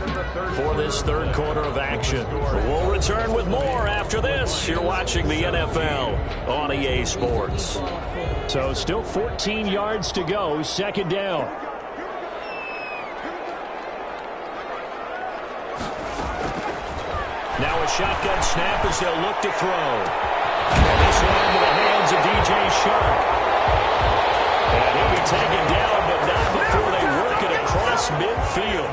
for this third quarter of action. We'll return with more after this. You're watching the NFL on EA Sports. So still 14 yards to go, 2nd down. Now a shotgun snap as they'll look to throw. And this one into the hands of DJ Shark. And he'll be taken down, but not before they work it across midfield.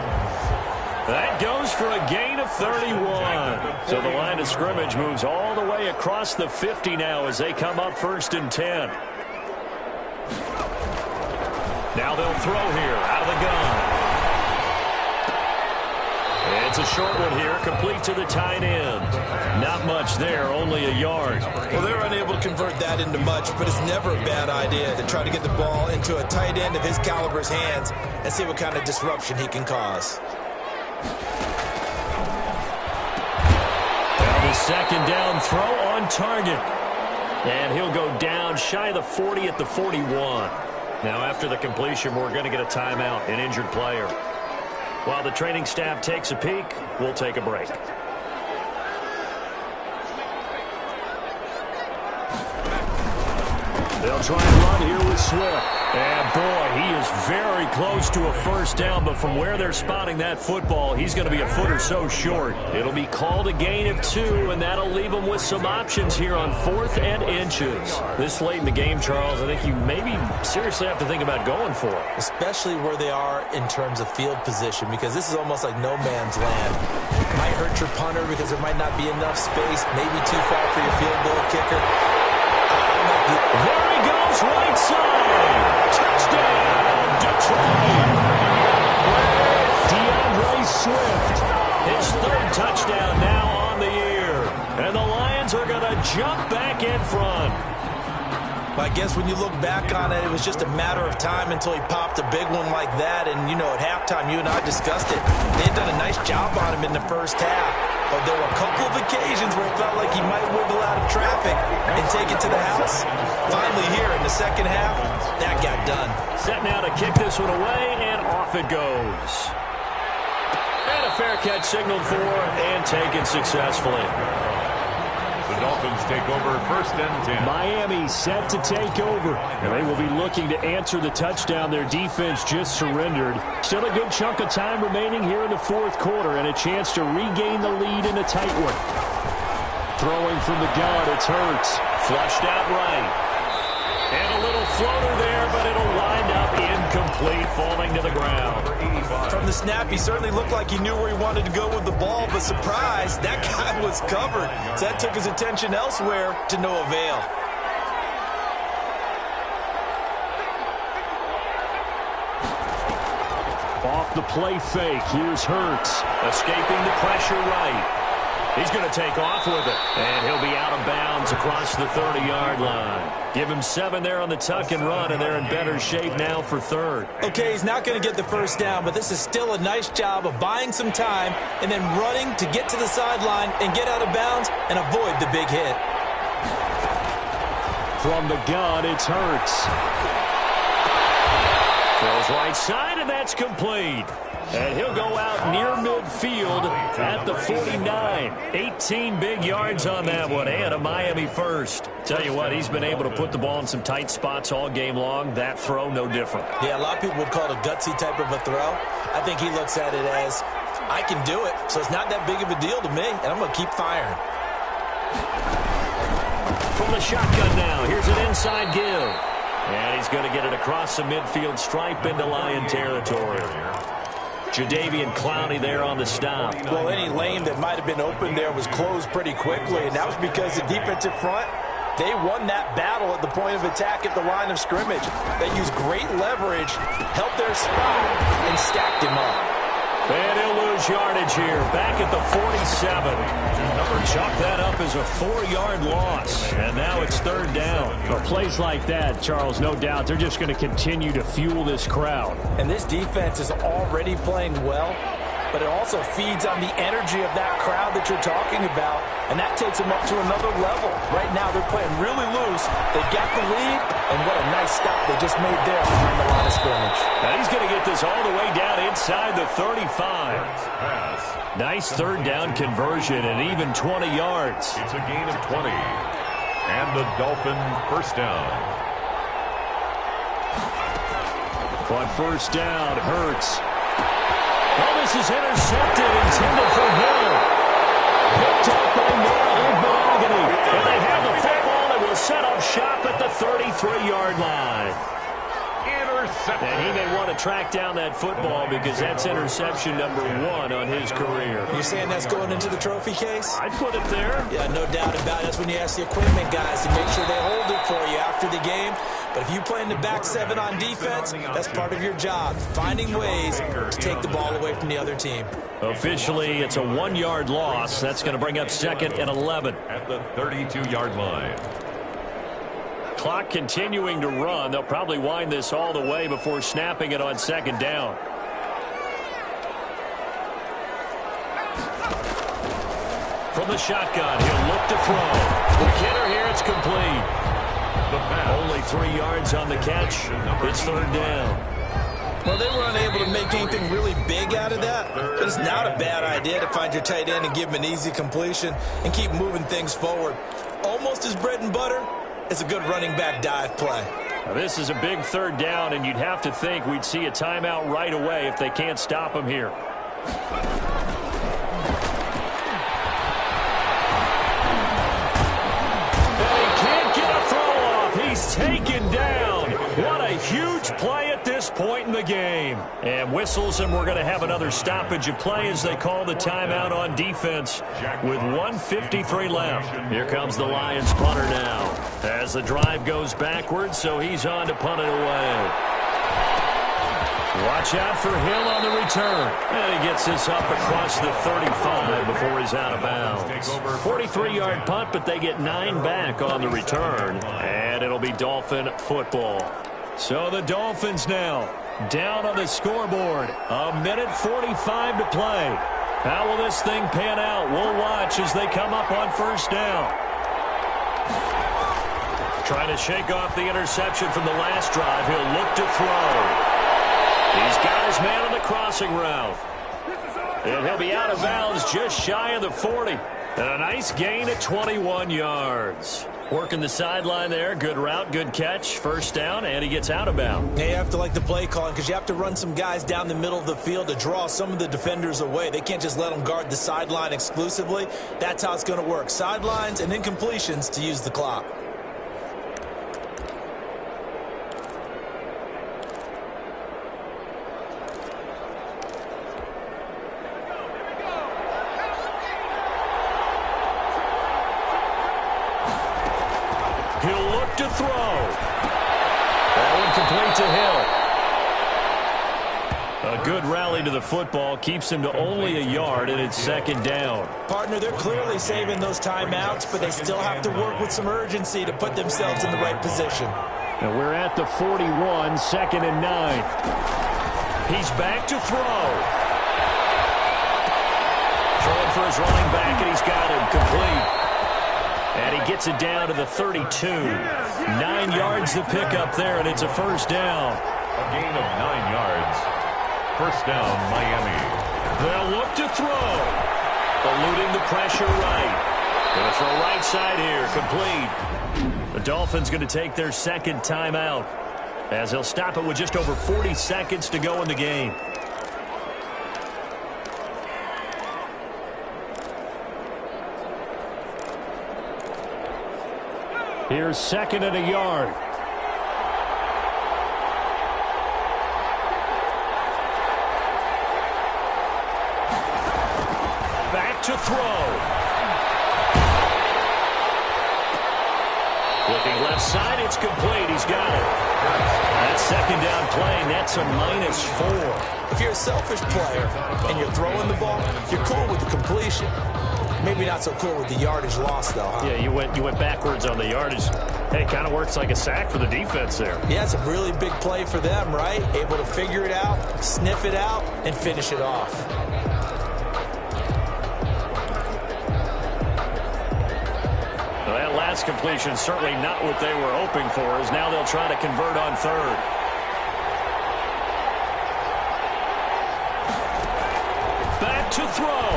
That goes for a gain of 31. So the line of scrimmage moves all the way across the 50 now as they come up 1st and 10. Now they'll throw here out of the gun. It's a short one here, complete to the tight end. Not much there, only a yard. Well, they're unable to convert that into much, but it's never a bad idea to try to get the ball into a tight end of his caliber's hands and see what kind of disruption he can cause. And the 2nd down throw on target. And he'll go down shy of the 40 at the 41. Now after the completion, we're going to get a timeout, an injured player. While the training staff takes a peek, we'll take a break. They'll try and run here with Swift. And, boy, he is very close to a first down, but from where they're spotting that football, he's going to be a foot or so short. It'll be called a gain of 2, and that'll leave them with some options here on 4th and inches. This late in the game, Charles, I think you maybe seriously have to think about going for it. Especially where they are in terms of field position, because this is almost like no man's land. Might hurt your punter because there might not be enough space, maybe too far for your field goal kicker. There he goes, right side. Touchdown, Detroit. DeAndre Swift. His 3rd touchdown now on the year. And the Lions are going to jump back in front. I guess when you look back on it, it was just a matter of time until he popped a big one like that. And, you know, at halftime, you and I discussed it. They had done a nice job on him in the first half. But there were a couple of occasions where it felt like he might wiggle out of traffic and take it to the house. Finally here in the 2nd half, that got done. Set now to kick this one away, and off it goes. And a fair catch signaled for and taken successfully. The Dolphins take over 1st and 10. Miami set to take over. And they will be looking to answer the touchdown their defense just surrendered. Still a good chunk of time remaining here in the 4th quarter and a chance to regain the lead in a tight one. Throwing from the gun, it's Hurts. Flushed out right. And a little floater there, but it'll wind up incomplete, falling to the ground. From the snap, he certainly looked like he knew where he wanted to go with the ball, but surprise, that guy was covered. So that took his attention elsewhere to no avail. Off the play fake, here's Hurts. Escaping the pressure right. He's going to take off with it. And he'll be out of bounds across the 30-yard line. Give him 7 there on the tuck and run, and they're in better shape now for 3rd. Okay, he's not going to get the first down, but this is still a nice job of buying some time and then running to get to the sideline and get out of bounds and avoid the big hit. From the gun, it's Hurts. Throws right side, and that's complete. And he'll go out near midfield at the 49. 18 big yards on that one, and a Miami first. Tell you what, he's been able to put the ball in some tight spots all game long. That throw, no different. Yeah, a lot of people would call it a gutsy type of a throw. I think he looks at it as, I can do it, so it's not that big of a deal to me, and I'm going to keep firing. From the shotgun now, here's an inside give. And he's going to get it across the midfield stripe into Lion territory. Jadeveon Clowney there on the stop. Well, any lane that might have been open there was closed pretty quickly, and that was because the defensive front, they won that battle at the point of attack at the line of scrimmage. They used great leverage, held their spot, and stacked him up. And he'll lose yardage here, back at the 47. Chalk that up as a 4-yard loss, and now it's 3rd down. For plays like that, Charles, no doubt, they're just going to continue to fuel this crowd. And this defense is already playing well, but it also feeds on the energy of that crowd that you're talking about, and that takes them up to another level. Right now, they're playing really loose. They've got the lead, and what a nice stop they just made there behind the line of scrimmage. Now he's going to get this all the way down inside the 35. Nice 3rd down conversion and even 20 yards. It's a gain of 20. And the Dolphin first down. On 1st down, Hurts. Oh, this is intercepted, intended for Hill. Picked up by Monagany. And they have the football and will set up shop at the 33-yard line. And he may want to track down that football because that's interception number 1 on his career. You're saying that's going into the trophy case? I'd put it there. Yeah, no doubt about it. That's when you ask the equipment guys to make sure they hold it for you after the game. But if you play in the back 7 on defense, that's part of your job, finding ways to take the ball away from the other team. Officially, it's a 1-yard loss. That's going to bring up 2nd and 11. At the 32-yard line. Clock continuing to run. They'll probably wind this all the way before snapping it on 2nd down. From the shotgun, he'll look to throw. McKinnon here, it's complete. Only 3 yards on the catch. It's 3rd down. Well, they were unable to make anything really big out of that, but it's not a bad idea to find your tight end and give him an easy completion and keep moving things forward. Almost his bread and butter. It's a good running back dive play. Now, this is a big 3rd down, and you'd have to think we'd see a timeout right away if they can't stop him here. And he can't get a throw off. He's taken down. What a huge play at this point in the game. And whistles, and we're going to have another stoppage of play as they call the timeout on defense with 1:53 left. Here comes the Lions punter now as the drive goes backwards, so he's on to punt it away. Watch out for Hill on the return. And he gets this up across the 35 before he's out of bounds. 43-yard punt, but they get 9 back on the return. And it'll be Dolphin football. So the Dolphins now down on the scoreboard. 1:45 to play. How will this thing pan out? We'll watch as they come up on 1st down. Trying to shake off the interception from the last drive. He'll look to throw. He's got his man on the crossing route. And he'll be out of bounds just shy of the 40. And a nice gain at 21 yards. Working the sideline there. Good route, good catch. First down, and he gets out of bounds. Yeah, you have to like the play calling because you have to run some guys down the middle of the field to draw some of the defenders away. They can't just let them guard the sideline exclusively. That's how it's going to work. Sidelines and incompletions to use the clock. He'll look to throw. That one complete to Hill. A good rally to the football keeps him to only a yard, and it's second down. Partner, they're clearly saving those timeouts, but they still have to work with some urgency to put themselves in the right position. And we're at the 41, second and 9. He's back to throw. Throwing for his running back, and he's got him complete. And he gets it down to the 32. 9 yards to pick up there, and it's a first down. A gain of 9 yards. First down, Miami. They'll look to throw. Eluding the pressure right. Going to throw right side here, complete. The Dolphins going to take their second timeout, as they'll stop it with just over 40 seconds to go in the game. Here's second and a yard. Back to throw. Looking left side, it's complete. He's got it. That second down play, that's a -4. If you're a selfish player and you're throwing the ball, you're cool with the completion. Maybe not so cool with the yardage loss, though, huh? Yeah, you went backwards on the yardage. Hey, it kind of works like a sack for the defense there. Yeah, it's a really big play for them, right? Able to figure it out, sniff it out, and finish it off. Well, that last completion certainly not what they were hoping for, as now they'll try to convert on third. Back to throw.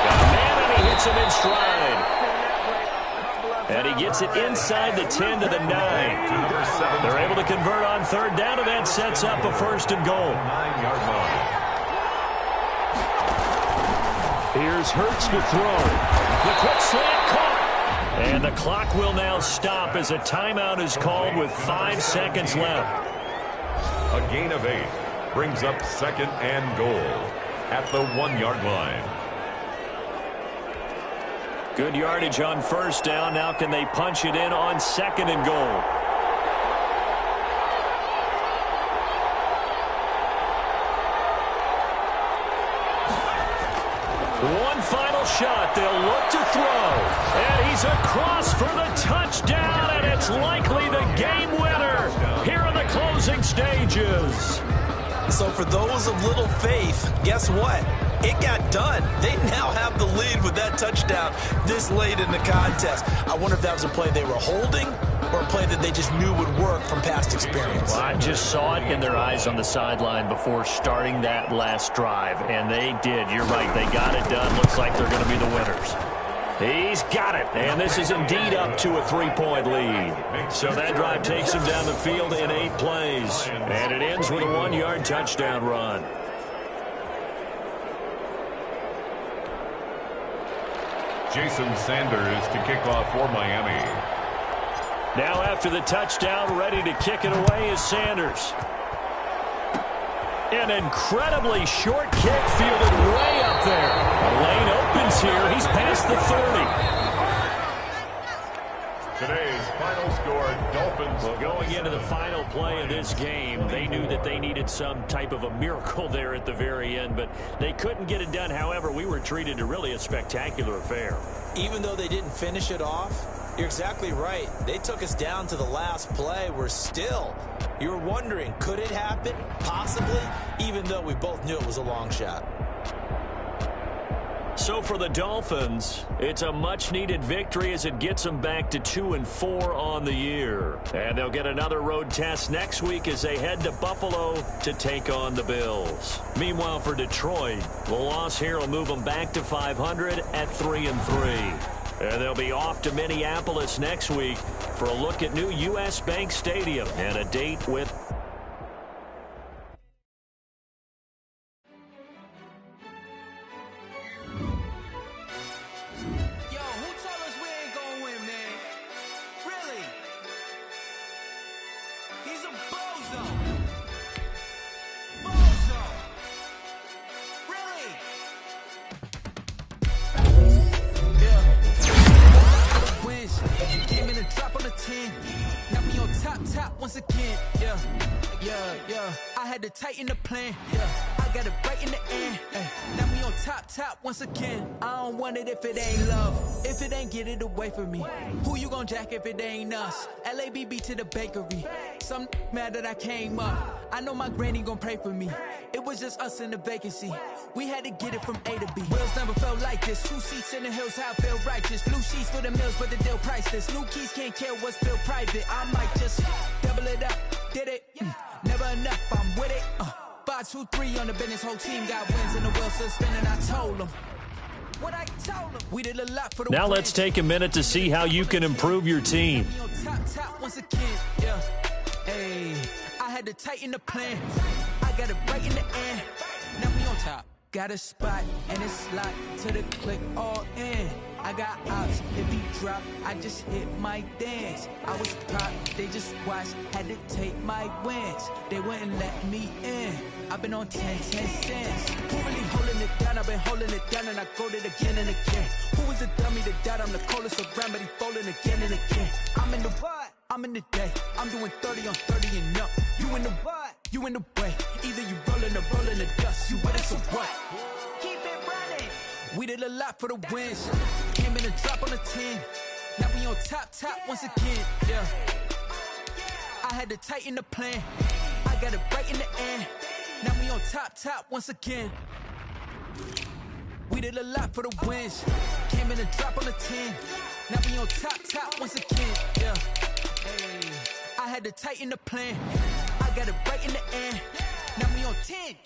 Got a man, and he hits him in stride. And he gets it inside the 10 to the 9. They're able to convert on third down, and that sets up a first and goal. 9-yard line. Here's Hurts to throw. The quick slant caught. And the clock will now stop as a timeout is called with 5 seconds left. A gain of 8 brings up second and goal at the 1-yard line. Good yardage on first down. Now can they punch it in on second and goal? One final shot. They'll look to throw. And he's across for the touchdown, and it's likely the game winner here in the closing stages. So for those of little faith, guess what? It got done. They now have the lead with that touchdown this late in the contest. I wonder if that was a play they were holding or a play that they just knew would work from past experience. Well, I just saw it in their eyes on the sideline before starting that last drive, and they did. You're right. They got it done. Looks like they're going to be the winners. He's got it, and this is indeed up to a 3-point lead. So that drive takes him down the field in 8 plays, and it ends with a 1-yard touchdown run. Jason Sanders to kick off for Miami. Now after the touchdown, ready to kick it away is Sanders. An incredibly short kick fielded way up there. A lane opens here. He's past the 30. Today's final score, Dolphins. Well, going into the final play of this game, they knew that they needed some type of a miracle there at the very end, but they couldn't get it done. However, we were treated to really a spectacular affair. Even though they didn't finish it off, you're exactly right. They took us down to the last play. We're still, you were wondering, could it happen? Possibly, even though we both knew it was a long shot. so for the Dolphins, it's a much-needed victory as it gets them back to 2-4 on the year. And they'll get another road test next week as they head to Buffalo to take on the Bills. Meanwhile, for Detroit, the loss here will move them back to 500 at 3-3. And they'll be off to Minneapolis next week for a look at new U.S. Bank Stadium and a date with tighten the plan, I got it right in the end. Now we on top once again. I don't want it if it ain't love. If it ain't, get it away from me. Who you gon' jack if it ain't us? LABB to the bakery. Some mad that I came up. I know my granny gon' pray for me. It was just us in the vacancy. We had to get it from A to B. Wheels never felt like this. 2 seats in the hills, how I feel righteous. Blue sheets for the mills, but the deal priceless. New keys can't care what's still private. I might just double it up. Did it? Never enough, I'm with it. 5, 2, 3 on the business. Whole team got wins and the wheels still spinning. I told them what I told them. We did a lot for the Now win. let's take a minute to see how you can improve your team. Top once again, yeah. Hey, I had to tighten the plan. I got it right in the end. Now we on top. Got a spot and it's locked to the click all in. I got outs, if he drop, I just hit my dance. I was pop, they just watched, had to take my wins. They wouldn't let me in. I've been on 10 cents. Who really holding it down? I've been holding it down and I go it again and again. Who is the dummy that doubt? I'm the coldest around, but he folding again and again. I'm in the what? I'm in the day. I'm doing 30 on 30 and up. You in the what? You in the way. Either you rolling or rolling the dust. You with it, so what? Keep it running. We did a lot for the wins. Came in and drop on the 10. Now we on top once again, yeah. I had to tighten the plan. I got it right in the end. Now we on top once again. We did a lot for the wins. Came in and drop on the 10. Now we on top once again, yeah. Hey, I had to tighten the plan. I got it right in the end. Now we on 10.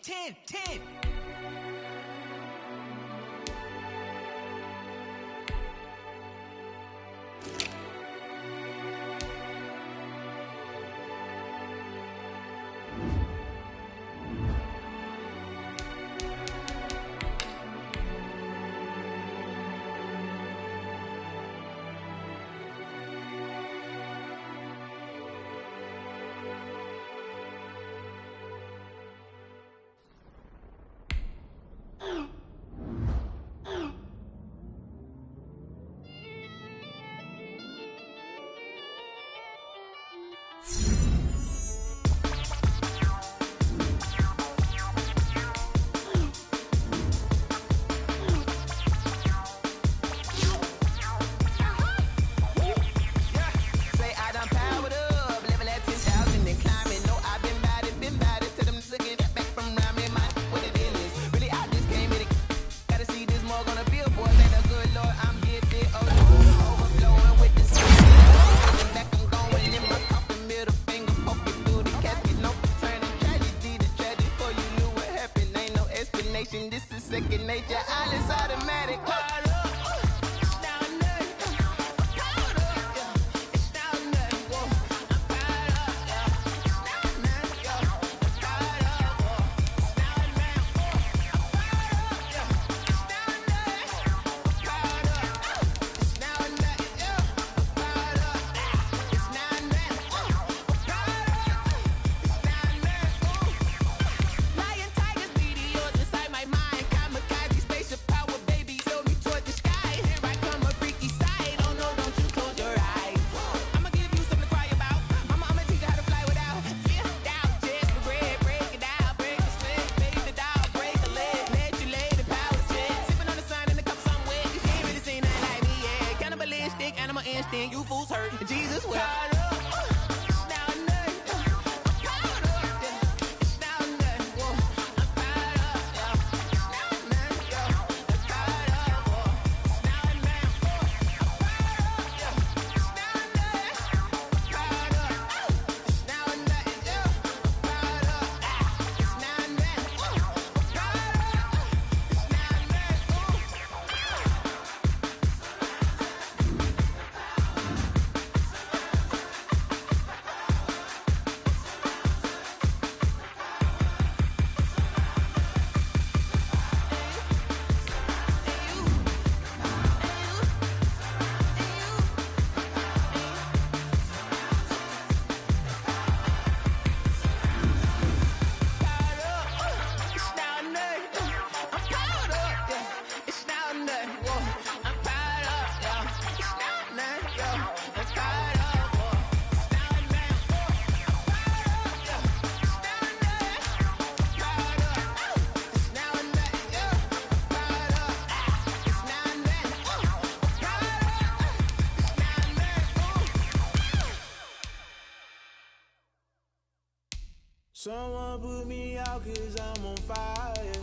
me out 'cause I'm on fire.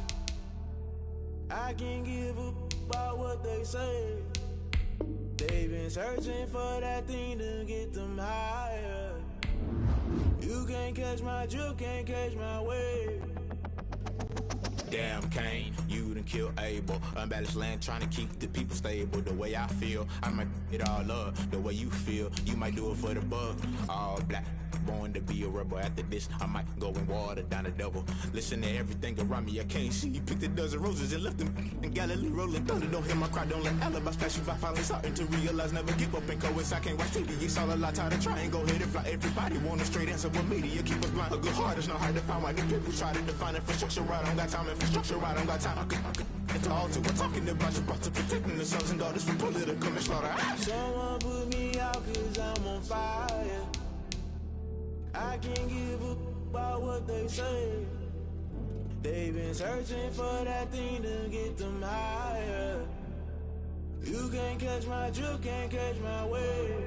I can't give up about what they say. They've been searching for that thing to get them higher. You can't catch my drift, can't catch my wave. Damn, Kane, you done kill Abel. Unbalanced land, trying to keep the people stable. The way I feel, I might it all up. The way you feel, you might do it for the buck. All black, born to be a rebel. After this, I might go and water down the devil. Listen to everything around me, I can't see. Picked a dozen roses and left them in Galilee rolling thunder. Don't hear my cry, don't let alibis pass you by. Finally starting to realize, never give up and coincide. Can't watch TV, it's all a lot. Tired of trying, go ahead and fly. Everybody want a straight answer with media. Keep us blind, a good heart is not hard to find. Why the people try to define infrastructure right? I don't got time, infrastructure right, I don't got time. I could it's all to we're talking about you, about to protecting the sons and daughters from political and slaughter. Someone put me out 'cause I'm on fire. I can't give up about what they say. They've been searching for that thing to get them higher. You can't catch my drift, can't catch my wave.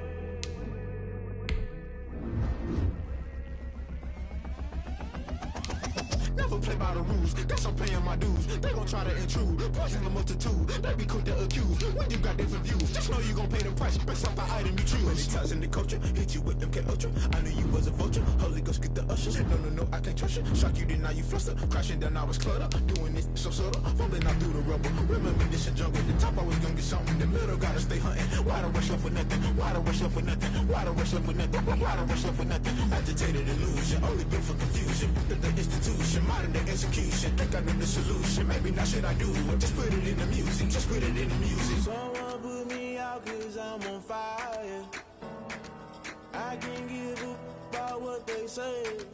Never play by the rules, guess I'm paying my dues. They gon' try to intrude, poison the multitude. They be quick to accuse, when you got different views. Just know you gon' pay the price, based off the item you choose. Many times in the culture, hit you with them K Ultra. I knew you was a vulture, Holy Ghost get the ushers. No, I can't trust you. Shock you, then now you fluster. Crashing down, I was clutter. Doing this so subtle, falling out through the rubble. Remember this a jungle, the top I was gonna get something. The middle gotta stay hunting. Why the rush left for nothing? Why the rush left for nothing? Why the rush left for nothing? Why the rush left for nothing? Agitated illusion, only built for confusion. The institution, modern day execution. Think I know the solution. Maybe not should I do it? Just put it in the music. Just put it in the music. Someone put me out 'cause I'm on fire. I can't give up about what they say.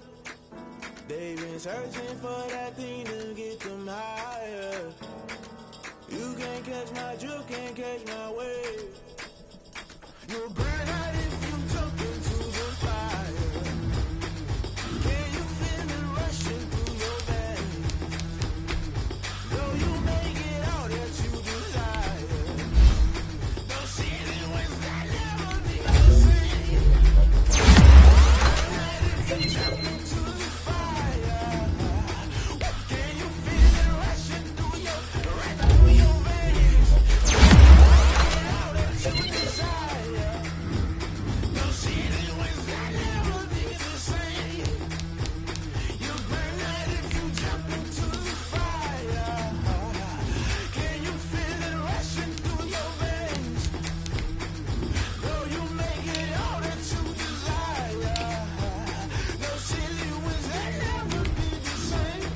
They've been searching for that thing to get them higher. You can't catch my drift, can't catch my wave. You'll burn out if you jump into the fire. Can you feel it rushing through your veins? Though you make it all that you desire. Don't see it when that never be the same. If you jump into the fire, can you feel it rushing through your veins? All that you desire. Don't see it when that never be the same. You burn out if you jump into the fire. Can you feel it rushing through your veins? Though you make it all that you desire. No silly winds that never be the same.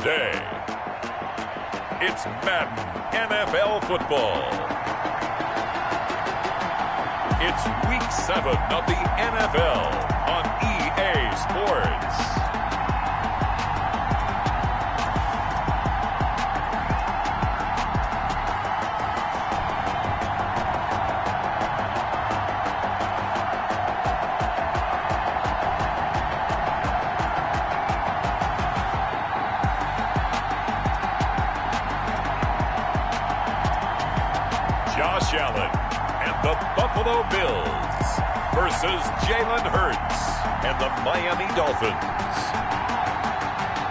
Today, it's Madden NFL football. It's Week 7 of the NFL on EA Sports. Josh Allen and the Buffalo Bills versus Jalen Hurts and the Miami Dolphins.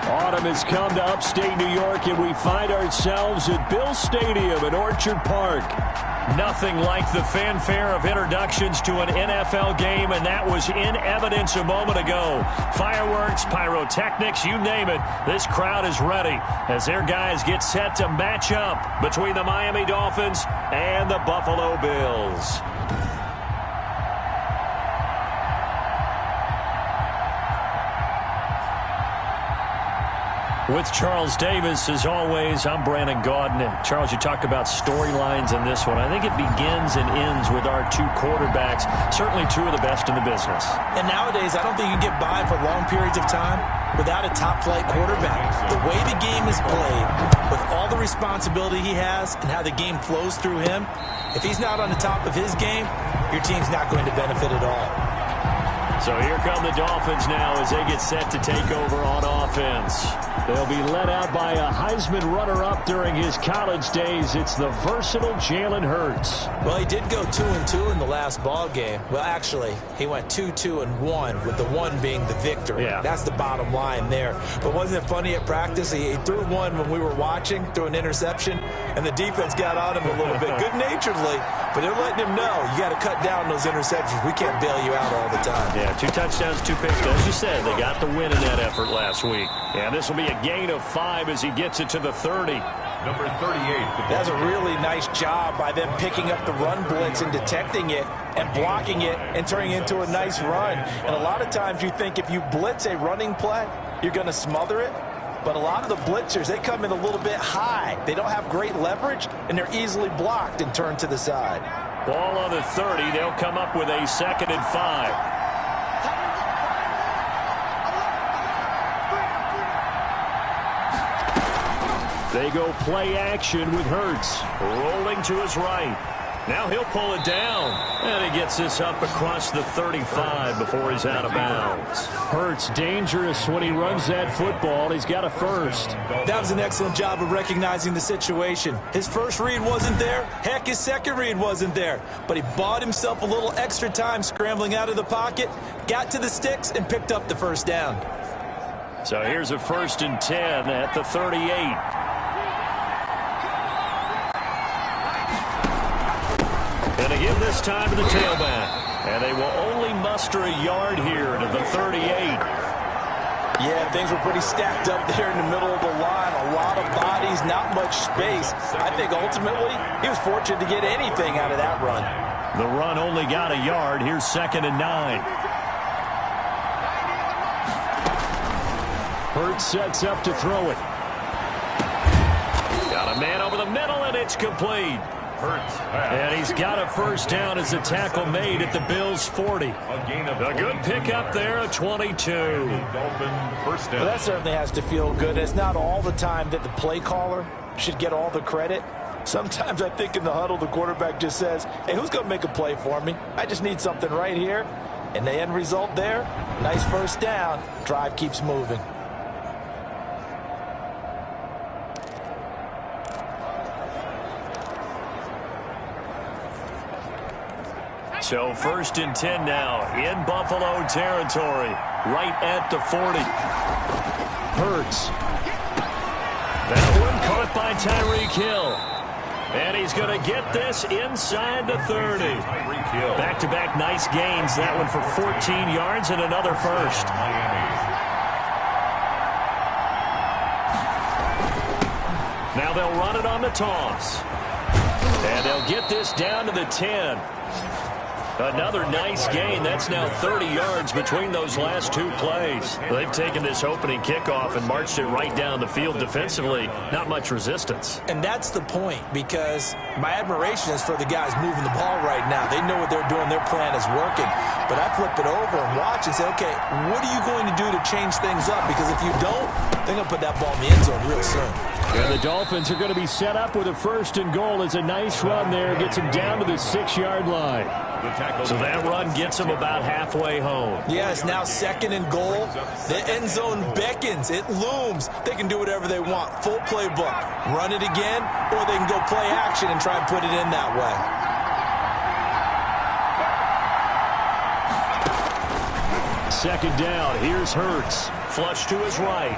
Autumn has come to upstate New York, and we find ourselves at Bill Stadium in Orchard Park. Nothing like the fanfare of introductions to an NFL game, and that was in evidence a moment ago. Fireworks, pyrotechnics, you name it. This crowd is ready as their guys get set to match up between the Miami Dolphins and the Buffalo Bills. With Charles Davis, as always, I'm Brandon Gaudin. Charles, you talk about storylines in this one. I think it begins and ends with our two quarterbacks, certainly two of the best in the business. And nowadays, I don't think you can get by for long periods of time without a top-flight quarterback. The way the game is played, with all the responsibility he has and how the game flows through him, if he's not on the top of his game, your team's not going to benefit at all. So here come the Dolphins now as they get set to take over on offense. They'll be led out by a Heisman runner-up during his college days. It's the versatile Jalen Hurts. Well, he did go 2-2 in the last ball game. Well, actually, he went 2-2-1, with the one being the victory. Yeah. That's the bottom line there. But wasn't it funny at practice? He threw one when we were watching, threw an interception, and the defense got on him a little bit, good-naturedly. But they're letting him know, you got to cut down those interceptions. We can't bail you out all the time. Yeah, 2 touchdowns, 2 picks. As you said, they got the win in that effort last week. And this will be a gain of 5 as he gets it to the 30. Number 38. That's a really nice job by them picking up the run blitz and detecting it and blocking it and turning it into a nice run. And a lot of times you think if you blitz a running play, you're going to smother it. But a lot of the blitzers, they come in a little bit high. They don't have great leverage, and they're easily blocked and turned to the side. Ball on the 30. They'll come up with a 2nd and 5. They go play action with Hurts. Rolling to his right. Now he'll pull it down. And he gets this up across the 35 before he's out of bounds. Hurts dangerous when he runs that football. He's got a first. That was an excellent job of recognizing the situation. His first read wasn't there. Heck, his second read wasn't there. But he bought himself a little extra time scrambling out of the pocket, got to the sticks, and picked up the first down. So here's a 1st and 10 at the 38. And again this time to the tailback. And they will only muster a yard here to the 38. Yeah, things were pretty stacked up there in the middle of the line. A lot of bodies, not much space. I think ultimately he was fortunate to get anything out of that run. The run only got a yard. Here's 2nd and 9. Hurts sets up to throw it. Got a man over the middle, and it's complete. Hurts. And he's got a first down as the tackle made at the Bills' 40. A good pickup there, a 22. Well, that certainly has to feel good. It's not all the time that the play caller should get all the credit. Sometimes I think in the huddle the quarterback just says, hey, who's going to make a play for me? I just need something right here. And the end result there, nice first down. Drive keeps moving. So 1st and 10 now in Buffalo territory, right at the 40. Hurts. That one caught by Tyreek Hill. And he's going to get this inside the 30. Back-to-back nice gains. That one for 14 yards and another first. Now they'll run it on the toss. And they'll get this down to the 10. Another nice gain. That's now 30 yards between those last 2 plays. They've taken this opening kickoff and marched it right down the field defensively. Not much resistance. And that's the point, because my admiration is for the guys moving the ball right now. They know what they're doing. Their plan is working. But I flip it over and watch and say, okay, what are you going to do to change things up? Because if you don't, they're going to put that ball in the end zone real soon. And the Dolphins are going to be set up with a 1st and goal. It's a nice run there. Gets them down to the 6-yard line. So that run gets them about halfway home. Yeah, it's now 2nd and goal. The end zone beckons. It looms. They can do whatever they want. Full playbook. Run it again, or they can go play action and try and put it in that way. Second down. Here's Hurts. Flush to his right.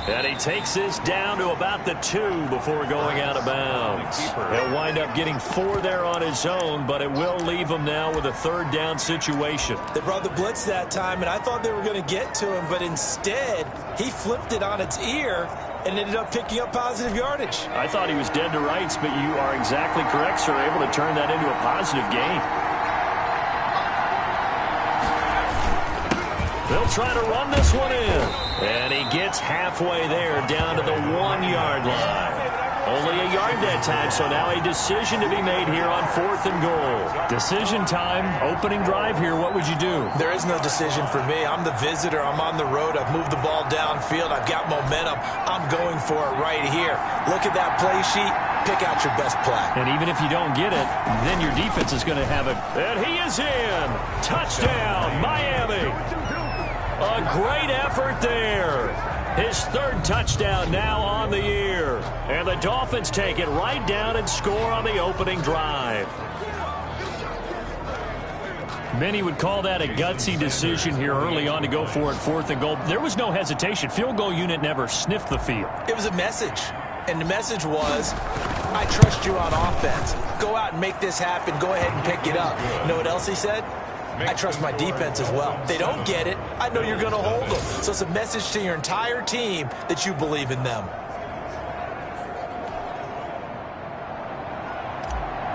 And he takes this down to about the 2 before going out of bounds. He'll wind up getting 4 there on his own, but it will leave him now with a 3rd down situation. They brought the blitz that time, and I thought they were going to get to him, but instead he flipped it on its ear and ended up picking up positive yardage. I thought he was dead to rights, but you are exactly correct, sir. Able to turn that into a positive gain. They'll try to run this one in. And he gets halfway there, down to the 1-yard line. Only a yard that time, so now a decision to be made here on 4th and goal. Decision time, opening drive here. What would you do? There is no decision for me. I'm the visitor. I'm on the road. I've moved the ball downfield. I've got momentum. I'm going for it right here. Look at that play sheet. Pick out your best play. And even if you don't get it, then your defense is going to have it. And he is in. Touchdown, Miami. A great effort there. His 3rd touchdown now on the year. And the Dolphins take it right down and score on the opening drive. Many would call that a gutsy decision here early on to go for it 4th and goal. There was no hesitation. Field goal unit never sniffed the field. It was a message. And the message was, I trust you on offense. Go out and make this happen. Go ahead and pick it up. You know what else he said? I trust my defense as well. If they don't get it, I know you're going to hold them. So it's a message to your entire team that you believe in them.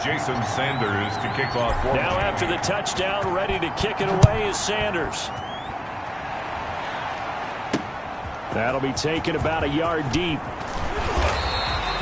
Jason Sanders to kick off. Now after the touchdown, ready to kick it away is Sanders. That'll be taken about a yard deep.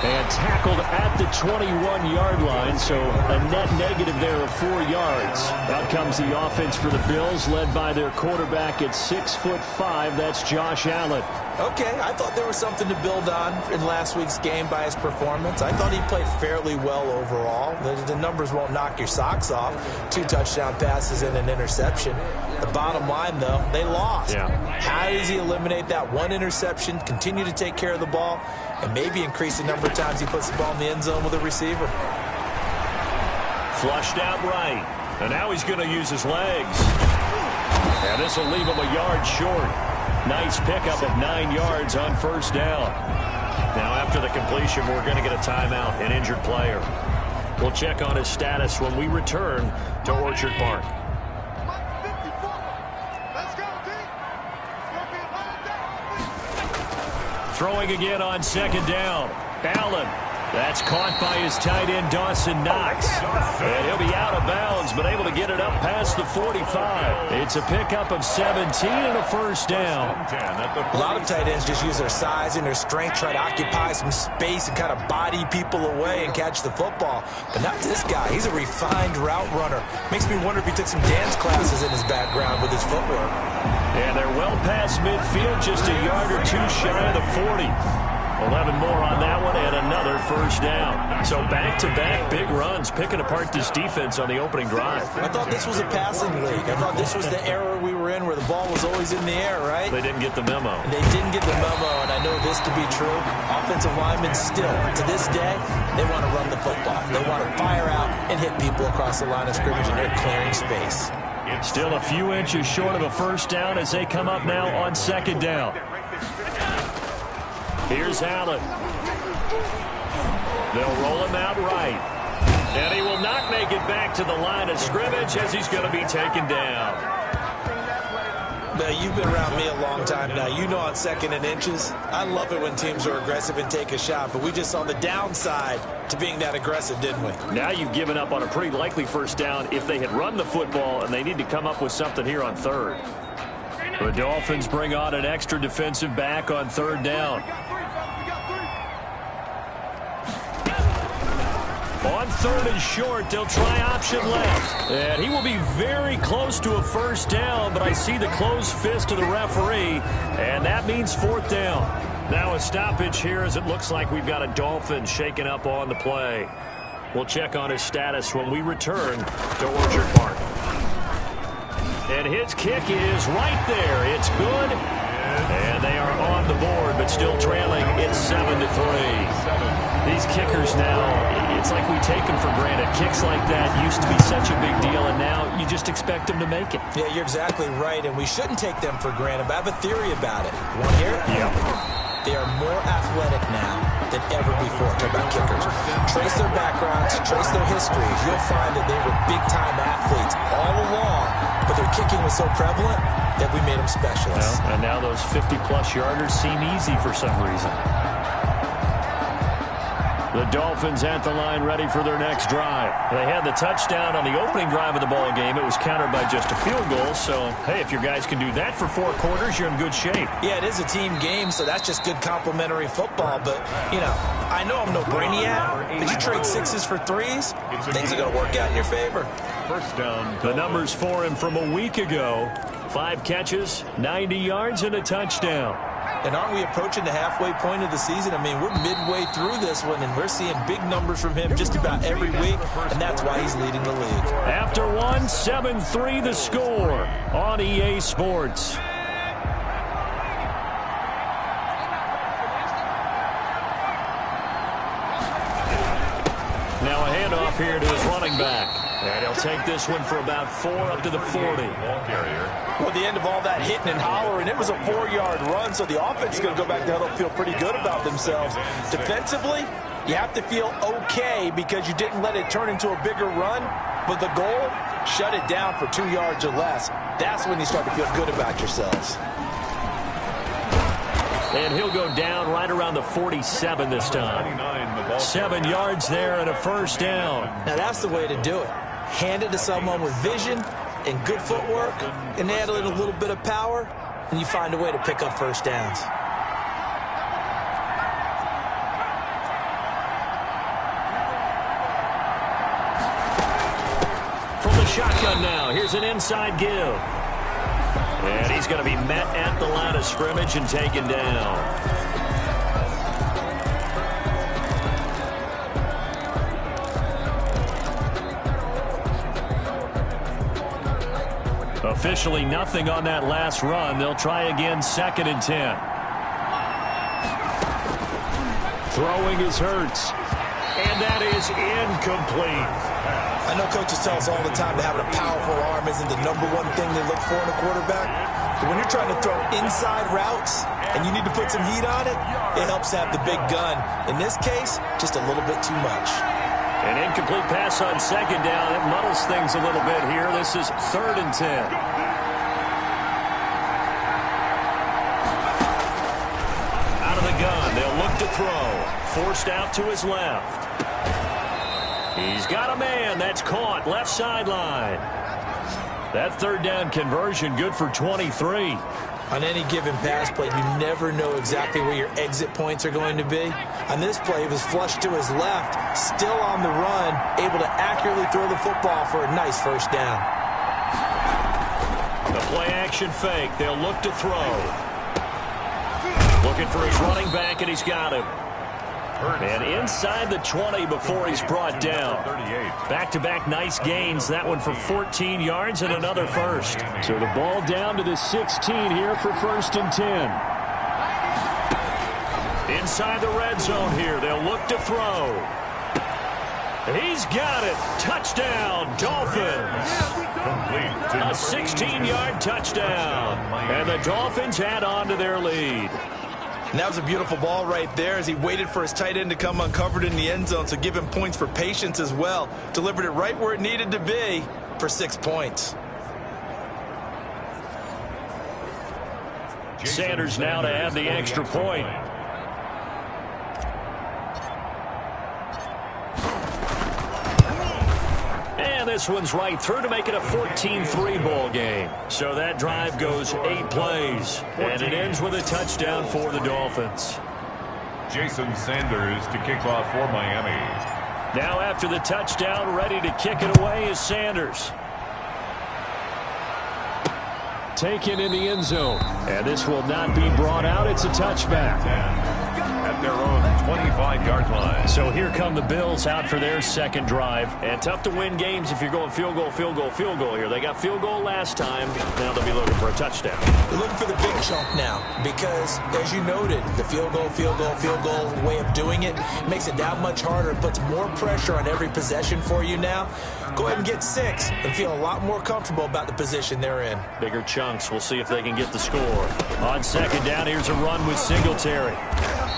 And tackled at the 21-yard line, so a net negative there of 4 yards. Out comes the offense for the Bills, led by their quarterback at 6'5". That's Josh Allen. Okay, I thought there was something to build on in last week's game by his performance. I thought he played fairly well overall. The numbers won't knock your socks off. 2 touchdown passes and an interception. The bottom line, though, they lost. Yeah. How does he eliminate that 1 interception, continue to take care of the ball, and maybe increase the number of times he puts the ball in the end zone with a receiver? Flushed out right. And now he's going to use his legs. And this will leave him a yard short. Nice pickup of 9 yards on 1st down. Now after the completion, we're going to get a timeout, an injured player. We'll check on his status when we return to Orchard Park. Throwing again on 2nd down. Allen. That's caught by his tight end, Dawson Knox. And he'll be out of bounds, but able to get it up past the 45. It's a pickup of 17 and a 1st down. A lot of tight ends just use their size and their strength, try to occupy some space and kind of body people away and catch the football. But not this guy. He's a refined route runner. Makes me wonder if he took some dance classes in his background with his footwork. And they're well past midfield, just a yard or 2 shy of the 40. 11 more on that one and another 1st down. So back-to-back big runs, picking apart this defense on the opening drive. I thought this was a passing league. I thought this was the era we were in where the ball was always in the air, right? They didn't get the memo. And they didn't get the memo, and I know this to be true. Offensive linemen still, to this day, they want to run the football. They want to fire out and hit people across the line of scrimmage, and they're clearing space. Still a few inches short of a 1st down as they come up now on 2nd down. Here's Allen. They'll roll him out right. And he will not make it back to the line of scrimmage as he's going to be taken down. Now, you've been around me a long time now. You know on 2nd and inches, I love it when teams are aggressive and take a shot. But we just saw the downside to being that aggressive, didn't we? Now you've given up on a pretty likely 1st down if they had run the football, and they need to come up with something here on 3rd. The Dolphins bring on an extra defensive back on 3rd down. On 3rd and short, they'll try option left. And he will be very close to a 1st down, but I see the closed fist of the referee, and that means 4th down. Now a stoppage here as it looks like we've got a Dolphin shaken up on the play. We'll check on his status when we return to Orchard Park. And his kick is right there. It's good. And they are on the board, but still trailing. It's 7-3. These kickers now, it's like we take them for granted. Kicks like that used to be such a big deal, and now you just expect them to make it. Yeah, you're exactly right, and we shouldn't take them for granted, but I have a theory about it. You want to hear it? Yeah. They are more athletic now than ever before. Talk about kickers. Trace their backgrounds, trace their histories. You'll find that they were big-time athletes all along, but their kicking was so prevalent that we made them specialists. Well, and now those 50-plus yarders seem easy for some reason. The Dolphins at the line ready for their next drive. They had the touchdown on the opening drive of the ball game. It was countered by just a field goal. So, hey, if your guys can do that for 4 quarters, you're in good shape. Yeah, it is a team game, so that's just good complimentary football. But, you know, I know I'm no brainiac, but you trade 6s for 3s, things are going to work out in your favor. First down. The numbers for him from a week ago. 5 catches, 90 yards, and a touchdown. And aren't we approaching the halfway point of the season? I mean, we're midway through this one, and we're seeing big numbers from him just about every week, and that's why he's leading the league. After 1, 7-3 the score on EA Sports. Now a handoff here to his running back. And he'll take this one for about 4 up to the 40. Well, the end of all that hitting and hollering, it was a 4-yard run, so the offense is going to go back there. They'll feel pretty good about themselves. Defensively, you have to feel okay because you didn't let it turn into a bigger run, but the goal, shut it down for 2 yards or less. That's when you start to feel good about yourselves. And he'll go down right around the 47 this time. 7 yards there and a first down. Now that's the way to do it. Hand it to someone with vision and good footwork, and add in a little bit of power, and you find a way to pick up first downs. From the shotgun now, here's an inside give. And he's going to be met at the line of scrimmage and taken down. Officially nothing on that last run. They'll try again, 2nd and 10. Throwing is Hurts. And that is incomplete. I know coaches tell us all the time that having a powerful arm isn't the #1 thing they look for in a quarterback. But when you're trying to throw inside routes and you need to put some heat on it, it helps have the big gun. In this case, just a little bit too much. An incomplete pass on 2nd down. It muddles things a little bit here. This is 3rd and 10. Out of the gun. They'll look to throw. Forced out to his left. He's got a man. That's caught. Left sideline. That 3rd down conversion good for 23. On any given pass play, you never know exactly where your exit points are going to be. On this play, it was flushed to his left, still on the run, able to accurately throw the football for a nice first down. The play-action fake. They'll look to throw. Looking for his running back, and he's got him. And inside the 20 before he's brought down. Back-to-back nice gains. That one for 14 yards and another first. So the ball down to the 16 here for 1st and 10. Inside the red zone here. They'll look to throw. He's got it. Touchdown, Dolphins. A 16-yard touchdown. And the Dolphins add on to their lead. And that was a beautiful ball right there as he waited for his tight end to come uncovered in the end zone, so give him points for patience as well. Delivered it right where it needed to be for 6 points. Sanders now to add the extra point. And this one's right through to make it a 14-3 ball game. So that drive goes 8 plays. And it ends with a touchdown for the Dolphins. Jason Sanders to kick off for Miami. Now after the touchdown, ready to kick it away is Sanders. Taken in the end zone. And this will not be brought out. It's a touchback. At their own 25-yard line. So here come the Bills out for their 2nd drive. And tough to win games if you're going field goal, field goal, field goal here. They got field goal last time. Now they'll be looking for a touchdown. They're looking for the big chunk now because, as you noted, the field goal way of doing it makes it that much harder. It puts more pressure on every possession for you now. Go ahead and get 6 and feel a lot more comfortable about the position they're in. Bigger chunks. We'll see if they can get the score. On 2nd down, here's a run with Singletary.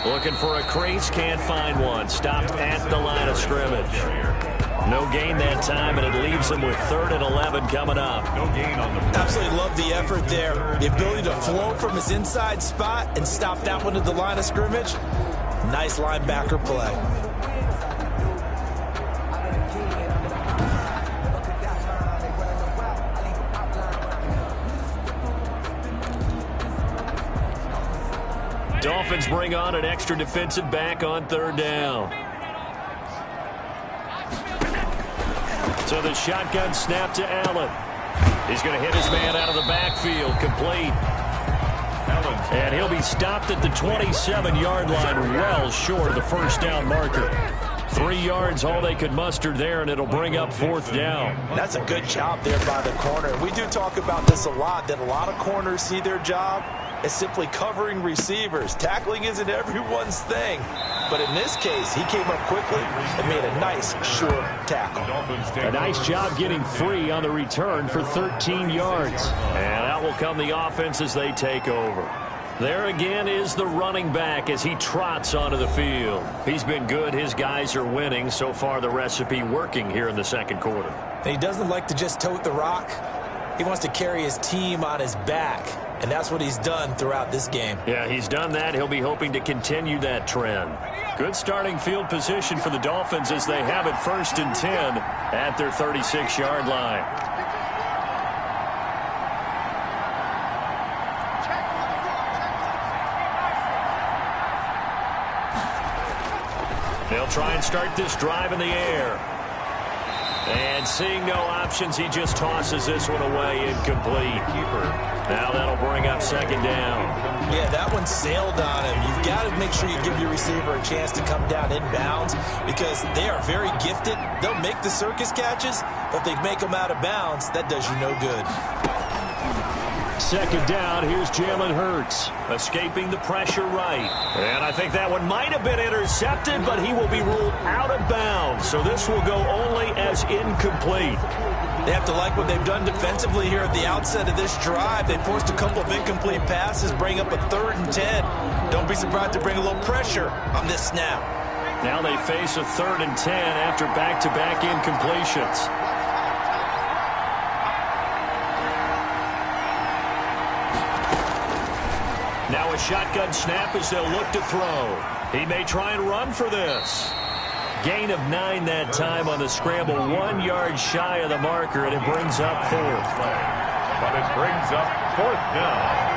Looking for a crease, can't find one. Stopped at the line of scrimmage. No gain that time, and it leaves him with 3rd and 11 coming up. No gain on the... Absolutely love the effort there. The ability to float from his inside spot and stop that one at the line of scrimmage. Nice linebacker play. Dolphins bring on an extra defensive back on third down. So the shotgun snap to Allen. He's going to hit his man out of the backfield, complete. And he'll be stopped at the 27-yard line, well short of the first down marker. 3 yards, all they could muster there, and it'll bring up fourth down. That's a good job there by the corner. We do talk about this a lot, that a lot of corners see their job as simply covering receivers. Tackling isn't everyone's thing. But in this case, he came up quickly and made a nice, sure tackle. A nice job getting free on the return for 13 yards. And out will come the offense as they take over. There again is the running back as he trots onto the field. He's been good. His guys are winning. So far, the recipe working here in the second quarter. And he doesn't like to just tote the rock. He wants to carry his team on his back. And that's what he's done throughout this game. Yeah, he's done that. He'll be hoping to continue that trend. Good starting field position for the Dolphins as they have it 1st and 10 at their 36-yard line. They'll try and start this drive in the air. And seeing no options, he just tosses this one away, incomplete. Now that'll bring up second down. Yeah, that one sailed on him. You've got to make sure you give your receiver a chance to come down inbounds because they are very gifted. They'll make the circus catches, but if they make them out of bounds, that does you no good. Second down, here's Jalen Hurts, escaping the pressure right. And I think that one might have been intercepted, but he will be ruled out of bounds. So this will go only as incomplete. They have to like what they've done defensively here at the outset of this drive. They forced a couple of incomplete passes, bring up a 3rd and 10. Don't be surprised to bring a little pressure on this snap. Now they face a 3rd and 10 after back-to-back incompletions. Now a shotgun snap as they'll look to throw. He may try and run for this. Gain of 9 that time on the scramble, 1 yard shy of the marker, and it brings up 4th. But it brings up 4th down.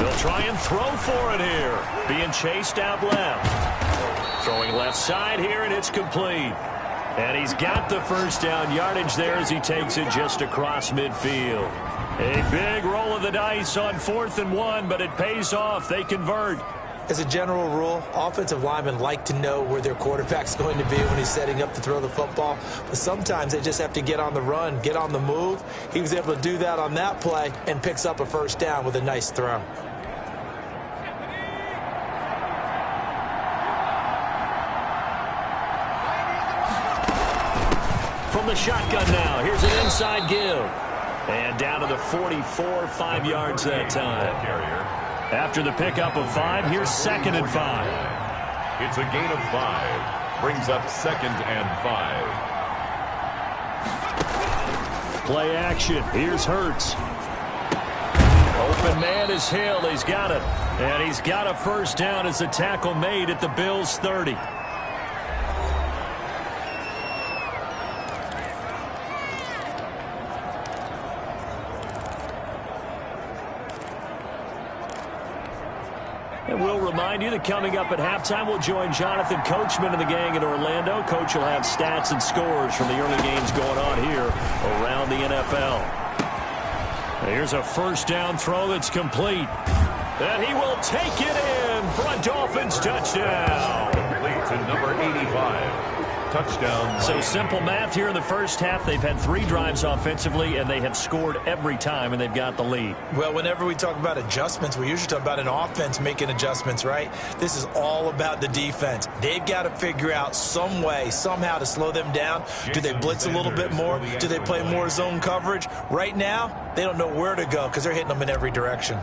They'll try and throw for it here. Being chased out left. Throwing left side here, and it's complete. And he's got the first down yardage there as he takes it just across midfield. A big roll of the dice on 4th and 1, but it pays off. They convert. As a general rule, offensive linemen like to know where their quarterback's going to be when he's setting up to throw the football. But sometimes they just have to get on the run, get on the move. He was able to do that on that play and picks up a first down with a nice throw. From the shotgun now, here's an inside give. And down to the 44, 5 yards that time. After the pickup of 5, here's 2nd and 5. It's a gain of 5. Brings up 2nd and 5. Play action. Here's Hurts. Open man is Hill. He's got it. And he's got a first down as the tackle made at the Bills' 30. And we'll remind you that coming up at halftime, we'll join Jonathan Coachman and the gang in Orlando. Coach will have stats and scores from the early games going on here around the NFL. Here's a first down throw that's complete. And he will take it in for a Dolphins touchdown. Complete to number 85. Touchdown. So simple math here in the first half. They've had 3 drives offensively, and they have scored every time, and they've got the lead. Well, whenever we talk about adjustments, we usually talk about an offense making adjustments, right? This is all about the defense. They've got to figure out some way, somehow to slow them down. Do they blitz a little bit more? Do they play more zone coverage? Right now, they don't know where to go because they're hitting them in every direction.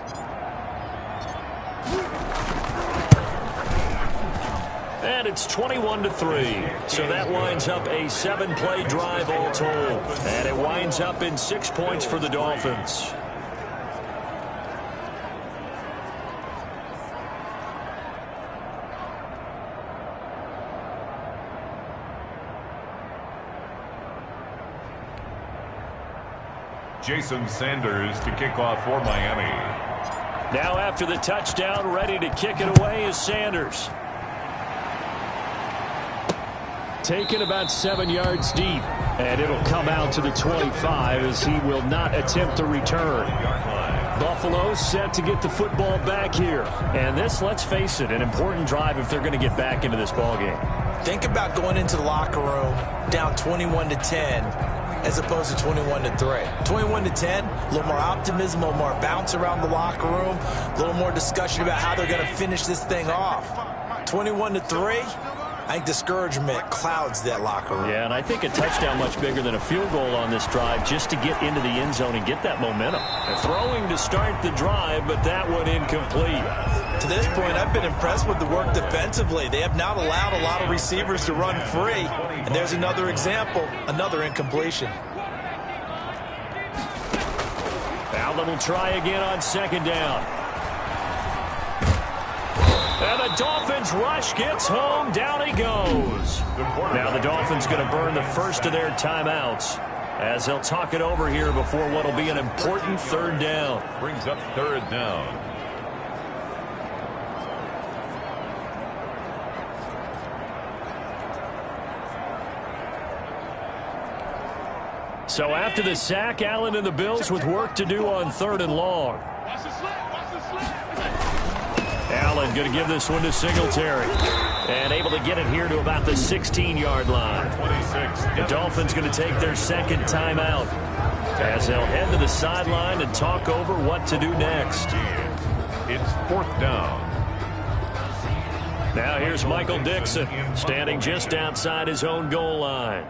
And it's 21-3. So that winds up a 7-play drive all told. And it winds up in 6 points for the Dolphins. Jason Sanders to kick off for Miami. Now after the touchdown, ready to kick it away is Sanders. Taken about 7 yards deep. And it'll come out to the 25 as he will not attempt to return. Buffalo set to get the football back here. And this, let's face it, an important drive if they're going to get back into this ballgame. Think about going into the locker room down 21-10 as opposed to 21-3. 21-10, a little more optimism, a little more bounce around the locker room, a little more discussion about how they're going to finish this thing off. 21-3. I think discouragement clouds that locker room. Yeah, and I think a touchdown much bigger than a field goal on this drive just to get into the end zone and get that momentum. And throwing to start the drive, but that one incomplete. To this point, I've been impressed with the work defensively. They have not allowed a lot of receivers to run free. And there's another example, another incompletion. Allen will try again on second down. And the Dolphins rush gets home. Down he goes. Now the Dolphins going to burn the first of their timeouts as they'll talk it over here before what will be an important third down. Brings up third down. So after the sack, Allen and the Bills with work to do on third and long. Allen going to give this one to Singletary. And able to get it here to about the 16-yard line. The Dolphins going to take their second timeout as they'll head to the sideline and talk over what to do next. It's fourth down. Now here's Michael Dixon standing just outside his own goal line.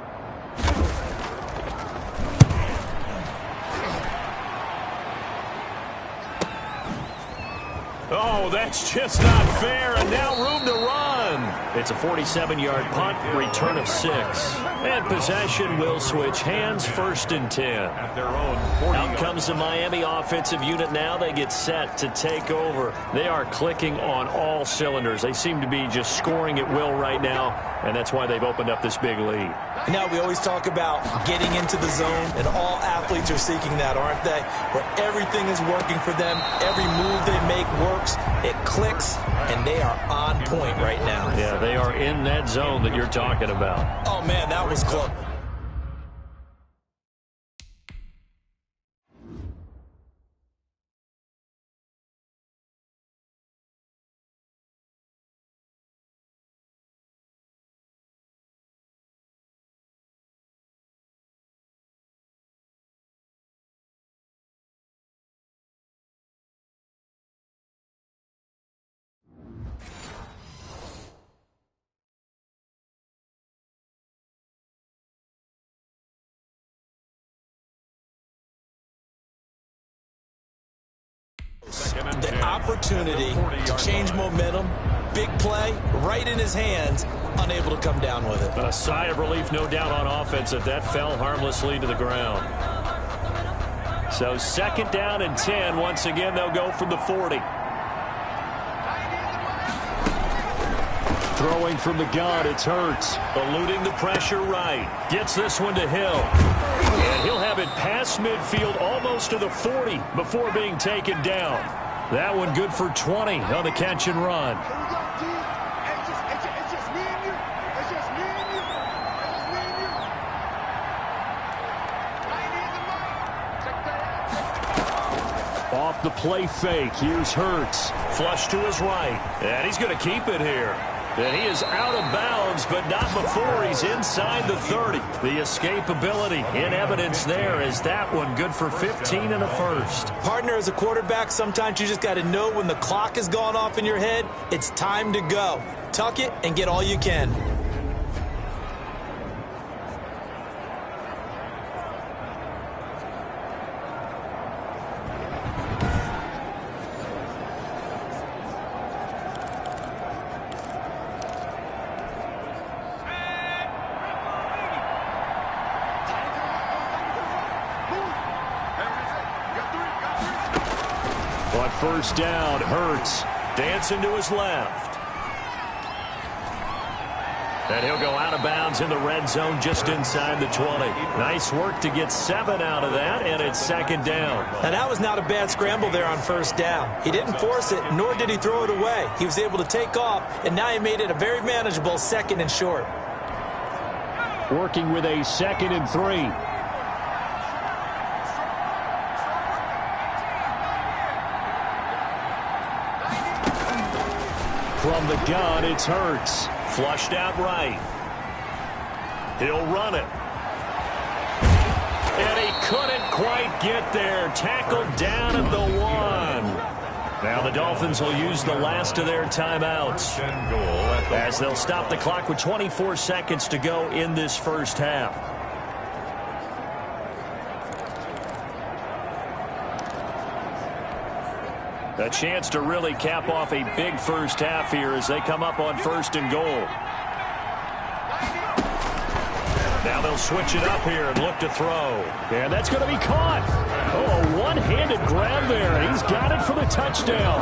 Oh, that's just not fair, and now room to run. It's a 47-yard punt, return of 6. And possession will switch hands, 1st and 10. At their own 40. Out comes the Miami offensive unit now. They get set to take over. They are clicking on all cylinders. They seem to be just scoring at will right now, and that's why they've opened up this big lead. Now we always talk about getting into the zone, and all athletes are seeking that, aren't they? Where everything is working for them, every move they make works, it clicks, and they are on point right now. Yeah, they are in that zone that you're talking about. Oh, man, that was close. The opportunity to change momentum, big play, right in his hands, unable to come down with it. A sigh of relief, no doubt, on offense that fell harmlessly to the ground. So 2nd down and 10. Once again, they'll go from the 40. Throwing from the gun, it's Hurts. Eluding the pressure right. Gets this one to Hill. And he'll have it past midfield, almost to the 40, before being taken down. That one good for 20 on the catch and run. Off the play fake, here's Hurts. Flush to his right, and he's going to keep it here. And he is out of bounds, but not before he's inside the 30. The escapability in evidence there is that one good for 15 and a first. Partner, as a quarterback, sometimes you just got to know when the clock has gone off in your head, it's time to go. Tuck it and get all you can. On first down, Hurts dancing to his left. And he'll go out of bounds in the red zone just inside the 20. Nice work to get 7 out of that, and it's second down. And that was not a bad scramble there on first down. He didn't force it, nor did he throw it away. He was able to take off, and now he made it a very manageable 2nd and short. Working with a 2nd and 3. From the gun, it's Hurts. Flushed out right. He'll run it. And he couldn't quite get there. Tackled down at the 1. Now the Dolphins will use the last of their timeouts as they'll stop the clock with 24 seconds to go in this first half. A chance to really cap off a big first half here as they come up on 1st and goal. Now they'll switch it up here and look to throw. And that's going to be caught. Oh, a one-handed grab there. He's got it for the touchdown.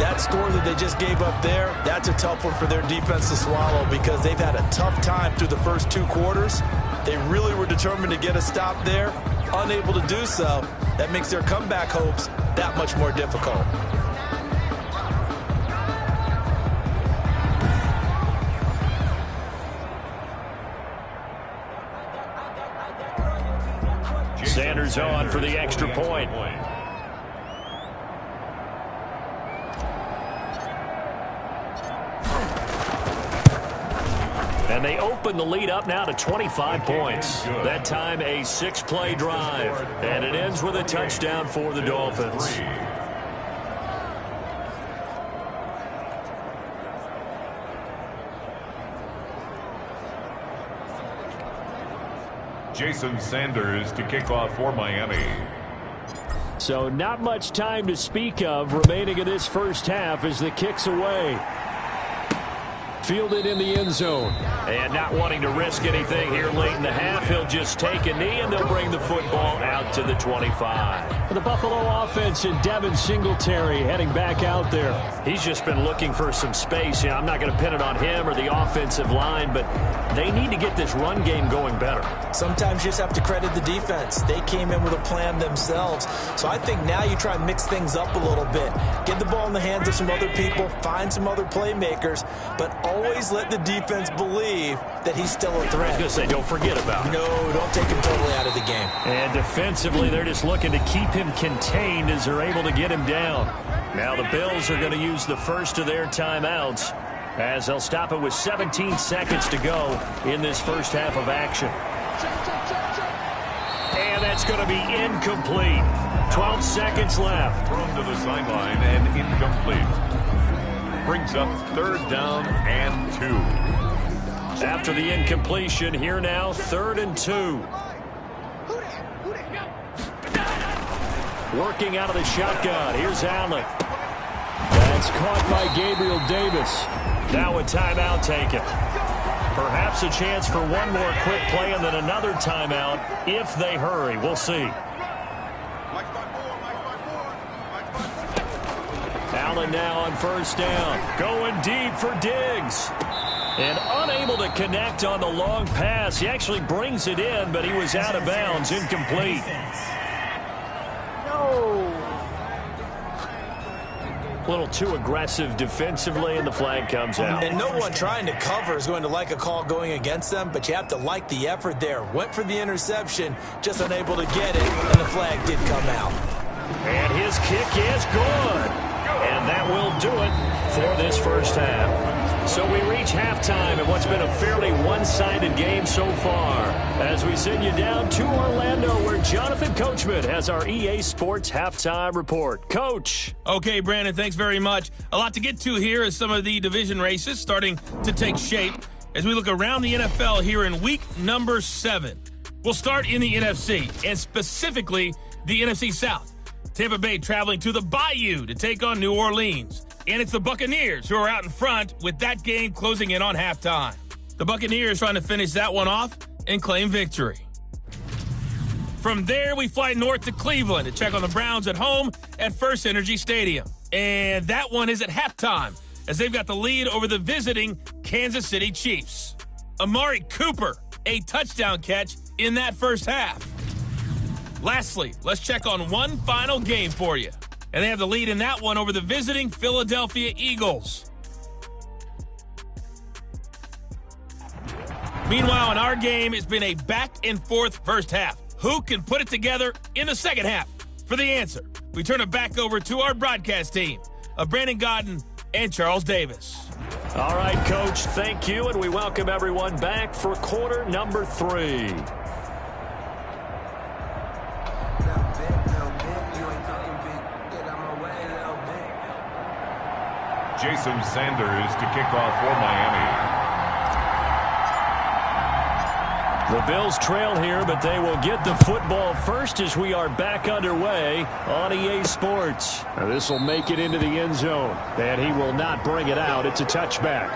That score that they just gave up there, that's a tough one for their defense to swallow because they've had a tough time through the first 2 quarters. They really were determined to get a stop there, unable to do so. That makes their comeback hopes that much more difficult. Sanders on for the extra point. And they open the lead up now to 25 points. That time a 6-play drive. And it ends with a touchdown for the Dolphins. Jason Sanders to kick off for Miami. So not much time to speak of remaining in this first half as the kick's away. Fielded in the end zone. And not wanting to risk anything here late in the half, he'll just take a knee and they'll bring the football out to the 25. The Buffalo offense and Devin Singletary heading back out there. He's just been looking for some space. I'm not going to pin it on him or the offensive line, but they need to get this run game going better. Sometimes you just have to credit the defense. They came in with a plan themselves. So I think now you try and mix things up a little bit. Get the ball in the hands of some other people, find some other playmakers, but always let the defense believe that he's still a threat. I was going to say, don't forget about it. No, don't take him totally out of the game. And defensively, they're just looking to keep him contained as they're able to get him down. Now the Bills are going to use the first of their timeouts as they'll stop it with 17 seconds to go in this first half of action. And that's going to be incomplete. 12 seconds left. Thrown to the sideline and incomplete. Brings up 3rd down and 2. After the incompletion, here now, 3rd and 2. Working out of the shotgun. Here's Allen. That's caught by Gabriel Davis. Now a timeout taken. Perhaps a chance for one more quick play and then another timeout if they hurry. We'll see. Allen now on 1st down. Going deep for Diggs. And unable to connect on the long pass. He actually brings it in, but he was out of bounds. Incomplete. A little too aggressive defensively, and the flag comes out. And no one trying to cover is going to like a call going against them, but you have to like the effort there. Went for the interception, just unable to get it, and the flag did come out. And his kick is good. And that will do it for this first half. So we reach halftime in what's been a fairly one-sided game so far as we send you down to Orlando where Jonathan Coachman has our EA Sports Halftime Report. Coach. Okay, Brandon, thanks very much. A lot to get to here as some of the division races starting to take shape as we look around the NFL here in week number 7. We'll start in the NFC, and specifically the NFC South. Tampa Bay traveling to the Bayou to take on New Orleans. And it's the Buccaneers who are out in front with that game closing in on halftime. The Buccaneers trying to finish that one off and claim victory. From there, we fly north to Cleveland to check on the Browns at home at First Energy Stadium. And that one is at halftime as they've got the lead over the visiting Kansas City Chiefs. Amari Cooper, a touchdown catch in that first half. Lastly, let's check on one final game for you. And they have the lead in that one over the visiting Philadelphia Eagles. Meanwhile, in our game, it's been a back-and-forth first half. Who can put it together in the second half? For the answer, we turn it back over to our broadcast team of Brandon Godden and Charles Davis. All right, Coach, thank you, and we welcome everyone back for quarter number 3. Jason Sanders to kick off for Miami. The Bills trail here, but they will get the football first as we are back underway on EA Sports. This will make it into the end zone, and he will not bring it out. It's a touchback.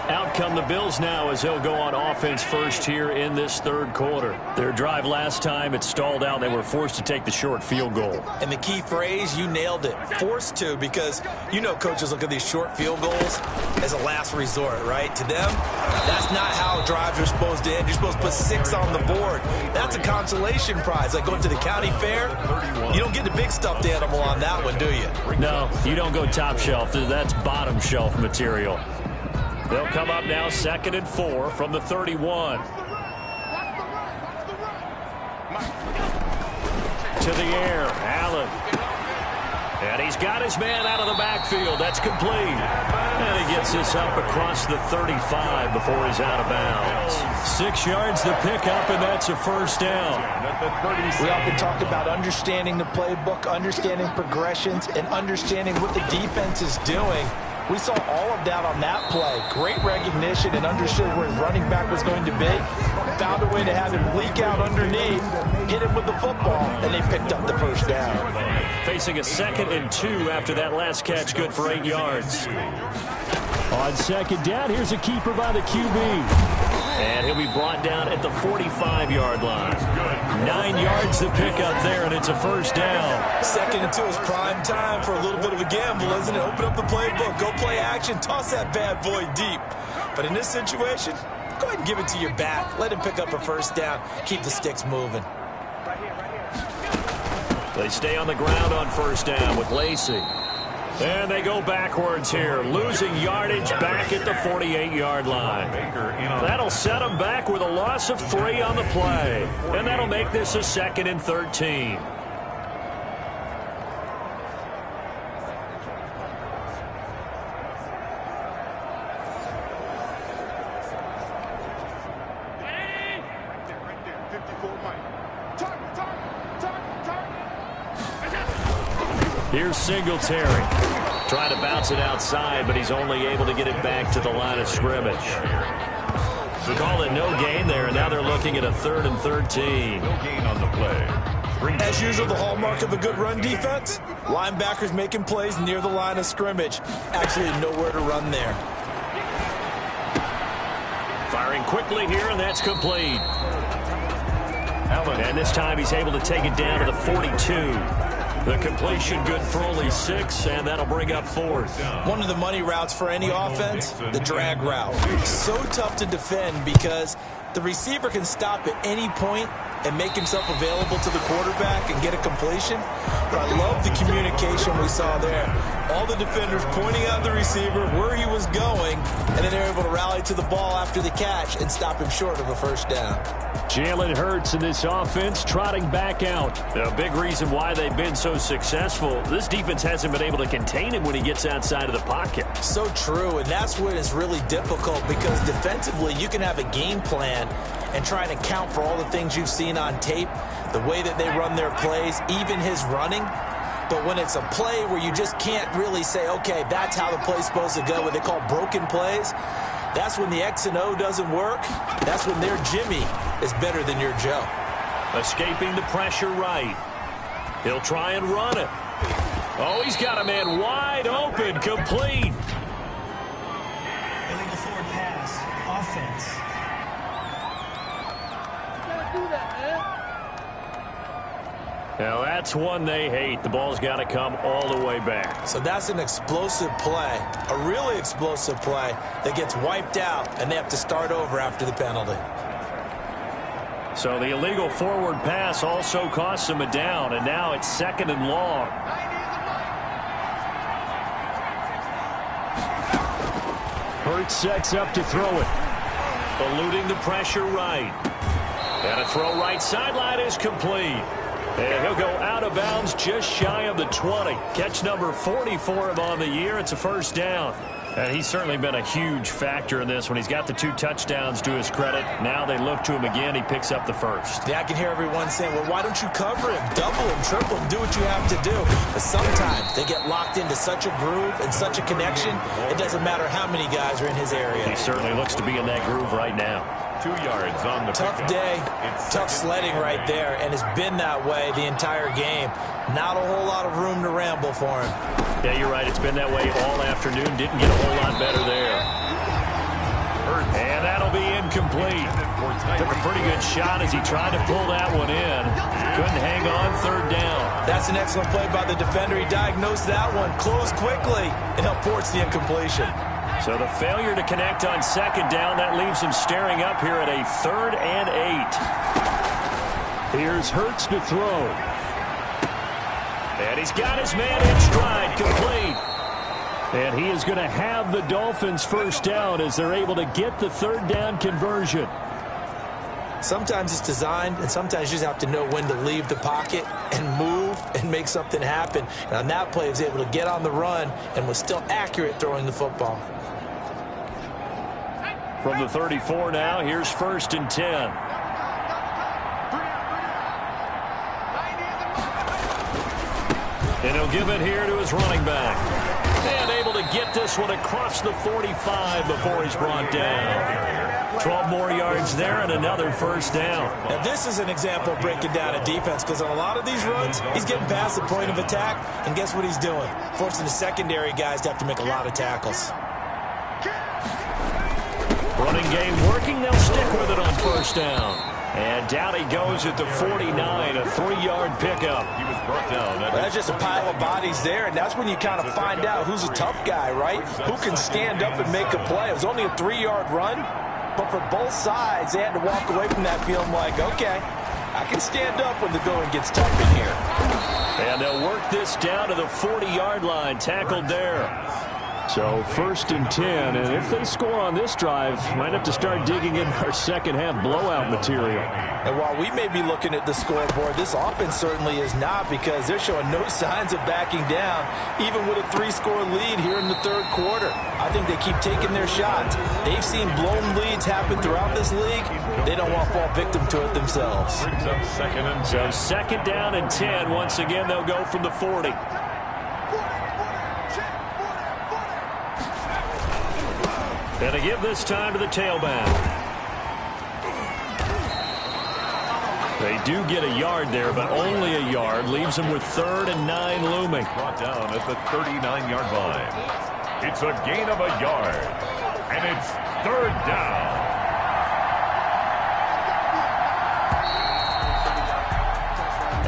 Out come the Bills now as they'll go on offense first here in this third quarter. Their drive last time, it stalled out. They were forced to take the short field goal. And the key phrase, you nailed it, forced to, because you know coaches look at these short field goals as a last resort, right? To them, that's not how drives are supposed to end. You're supposed to put 6 on the board. That's a consolation prize. Like going to the county fair, you don't get the big stuffed animal on that one, do you? No, you don't go top shelf. That's bottom shelf material. They'll come up now 2nd and 4 from the 31. To the air, Allen. And he's got his man out of the backfield. That's complete. And he gets this up across the 35 before he's out of bounds. 6 yards to pick up, and that's a first down. We often talk about understanding the playbook, understanding progressions, and understanding what the defense is doing. We saw all of that on that play. Great recognition and understood where his running back was going to be. Found a way to have him leak out underneath, hit him with the football, and they picked up the first down. Facing a 2nd and 2 after that last catch, good for 8 yards. On 2nd down, here's a keeper by the QB. And he'll be brought down at the 45-yard line. 9 yards to pick up there, and it's a first down. 2nd and 2 is prime time for a little bit of a gamble, isn't it? Open up the playbook, go play action, toss that bad boy deep. But in this situation, go ahead and give it to your back. Let him pick up a first down. Keep the sticks moving. They stay on the ground on first down with Lacey. And they go backwards here, losing yardage back at the 48-yard line. That'll set them back with a loss of 3 on the play. And that'll make this a 2nd and 13. Here's Singletary. Trying to bounce it outside, but he's only able to get it back to the line of scrimmage. Call it no gain there, and now they're looking at a 3rd and 13. No gain on the play. As usual, the hallmark of a good run defense, linebackers making plays near the line of scrimmage. Actually nowhere to run there. Firing quickly here, and that's complete. And this time he's able to take it down to the 42. The completion good for only 6, and that'll bring up 4th. One of the money routes for any offense, the drag route. So tough to defend because the receiver can stop at any point and make himself available to the quarterback and get a completion. But I love the communication we saw there. All the defenders pointing out the receiver where he was going, and then they're able to rally to the ball after the catch and stop him short of a first down. Jalen Hurts in this offense trotting back out. A big reason why they've been so successful. This defense hasn't been able to contain him when he gets outside of the pocket. So true, and that's what is really difficult because defensively you can have a game plan and try and account for all the things you've seen on tape, the way that they run their plays, even his running. But when it's a play where you just can't really say, okay, that's how the play's supposed to go, what they call broken plays, that's when the X and O doesn't work. That's when their Jimmy is better than your Joe. Escaping the pressure right. He'll try and run it. Oh, he's got a man wide open, complete. Illegal forward pass, offense. You gotta do that, man. Now that's one they hate. The ball's got to come all the way back. So that's an explosive play, a really explosive play that gets wiped out, and they have to start over after the penalty. So the illegal forward pass also costs them a down, and now it's 2nd and long. Hurts sets up to throw it. Eluding the pressure right. And a throw right sideline is complete. And he'll go out of bounds just shy of the 20. Catch number 40 for him on the year. It's a first down. And he's certainly been a huge factor in this when he's got the 2 touchdowns to his credit. Now they look to him again. He picks up the first. Yeah, I can hear everyone saying, well, why don't you cover him, double him, triple him, do what you have to do. But sometimes they get locked into such a groove and such a connection, it doesn't matter how many guys are in his area. He certainly looks to be in that groove right now. 2 yards on the tough pickup. day, tough sledding right there, and it's been that way the entire game. Not a whole lot of room to ramble for him. Yeah, you're right. It's been that way all afternoon. Didn't get a whole lot better there. And that'll be incomplete. Took a pretty good shot as he tried to pull that one in. Couldn't hang on 3rd down. That's an excellent play by the defender. He diagnosed that one, closed quickly, and helped force the incompletion. So the failure to connect on 2nd down, that leaves him staring up here at a 3rd and 8. Here's Hurts to throw. And he's got his man in stride, complete. And he is going to have the Dolphins first down as they're able to get the 3rd down conversion. Sometimes it's designed, and sometimes you just have to know when to leave the pocket and move and make something happen. And on that play, he was able to get on the run and was still accurate throwing the football. From the 34 now, here's 1st and 10. And he'll give it here to his running back. And able to get this one across the 45 before he's brought down. 12 more yards there and another first down. Now this is an example of breaking down a defense, because on a lot of these runs, he's getting past the point of attack, and guess what he's doing? Forcing the secondary guys to have to make a lot of tackles. Running game working. They'll stick with it on first down. And down he goes at the 49, a 3-yard pickup. He was brought down. Well, that's just a pile of bodies there, and that's when you kind of find out who's a tough guy, right? Who can stand up and make a play. It was only a 3-yard run, but for both sides, they had to walk away from that feeling like, okay, I can stand up when the going gets tough in here. And they'll work this down to the 40-yard line, tackled there. So 1st and 10, and if they score on this drive, might have to start digging in our second-half blowout material. And while we may be looking at the scoreboard, this offense certainly is not, because they're showing no signs of backing down, even with a 3-score lead here in the 3rd quarter. I think they keep taking their shots. They've seen blown leads happen throughout this league. They don't want to fall victim to it themselves. Up 2nd and 10. So 2nd down and 10. Once again, they'll go from the 40. And to give this time to the tailback. They do get a yard there, but only a yard. Leaves them with 3rd and 9 looming. Brought down at the 39-yard line. It's a gain of a yard. And it's 3rd down.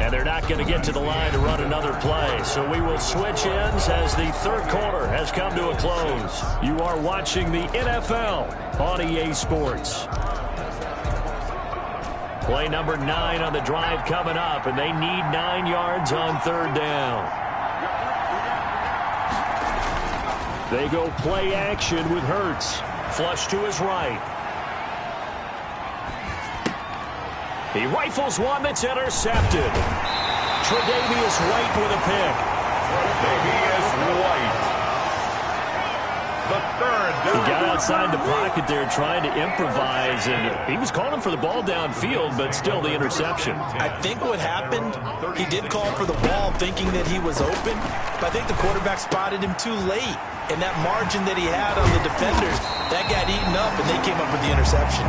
And they're not going to get to the line to run another play. So we will switch ends as the 3rd quarter has come to a close. You are watching the NFL on EA Sports. Play number 9 on the drive coming up, and they need 9 yards on 3rd down. They go play action with Hurts. Flush to his right. He rifles one that's intercepted. Tre'Davious White with a pick. Tre'Davious White. The 3rd down. He got outside the pocket there trying to improvise, and he was calling for the ball downfield, but still the interception. I think what happened, he did call for the ball thinking that he was open, but I think the quarterback spotted him too late. And that margin that he had on the defenders, that got eaten up, and they came up with the interception.